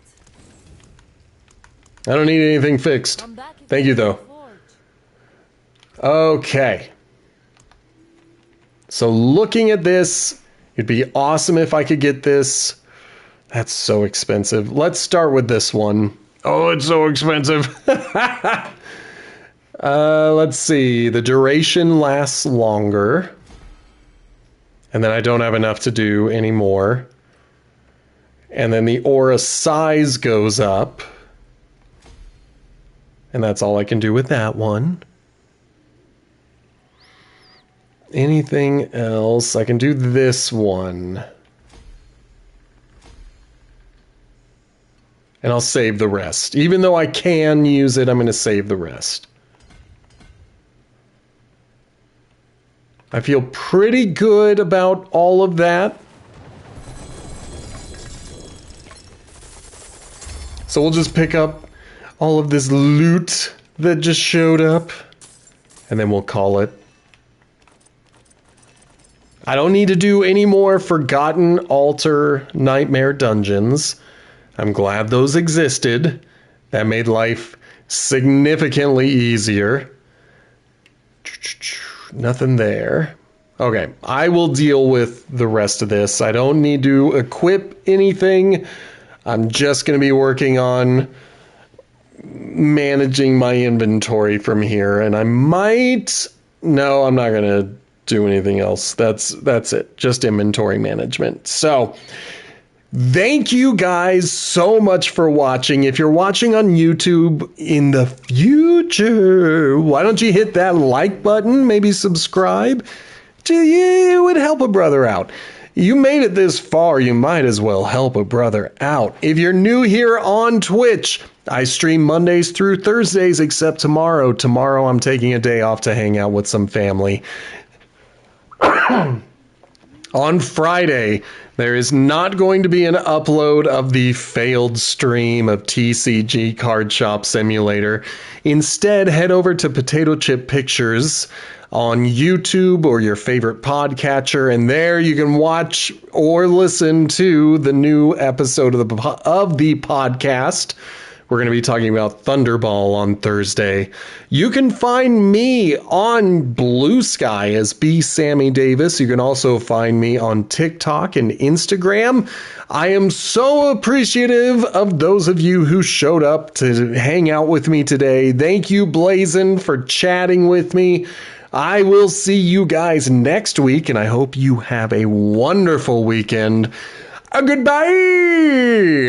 I don't need anything fixed. Come back if Thank you, though. forge. Okay. So looking at this, it'd be awesome if I could get this. That's so expensive. Let's start with this one. Oh, it's so expensive. Let's see. The duration lasts longer. And then I don't have enough to do anymore. And then the aura size goes up. And that's all I can do with that one. Anything else? I can do this one. And I'll save the rest. Even though I can use it, I'm going to save the rest. I feel pretty good about all of that. So we'll just pick up all of this loot that just showed up. And then we'll call it. I don't need to do any more Forgotten Altar Nightmare dungeons. I'm glad those existed. That made life significantly easier. Nothing there. Okay, I will deal with the rest of this. I don't need to equip anything. I'm just going to be working on managing my inventory from here. And I might... No, I'm not going to do anything else. That's it. Just inventory management. So... Thank you guys so much for watching. If you're watching on YouTube in the future, why don't you hit that like button, maybe subscribe? It would help a brother out. You made it this far, you might as well help a brother out. If you're new here on Twitch, I stream Mondays through Thursdays except tomorrow. Tomorrow I'm taking a day off to hang out with some family. On Friday, there is not going to be an upload of the failed stream of TCG Card Shop Simulator. Instead, head over to Potato Chip Pictures on YouTube or your favorite podcatcher, and there you can watch or listen to the new episode of the podcast. We're going to be talking about Thunderball on Thursday. You can find me on Blue Sky as B. Sammy Davis. You can also find me on TikTok and Instagram. I am so appreciative of those of you who showed up to hang out with me today. Thank you, Blazin, for chatting with me. I will see you guys next week, and I hope you have a wonderful weekend. Goodbye!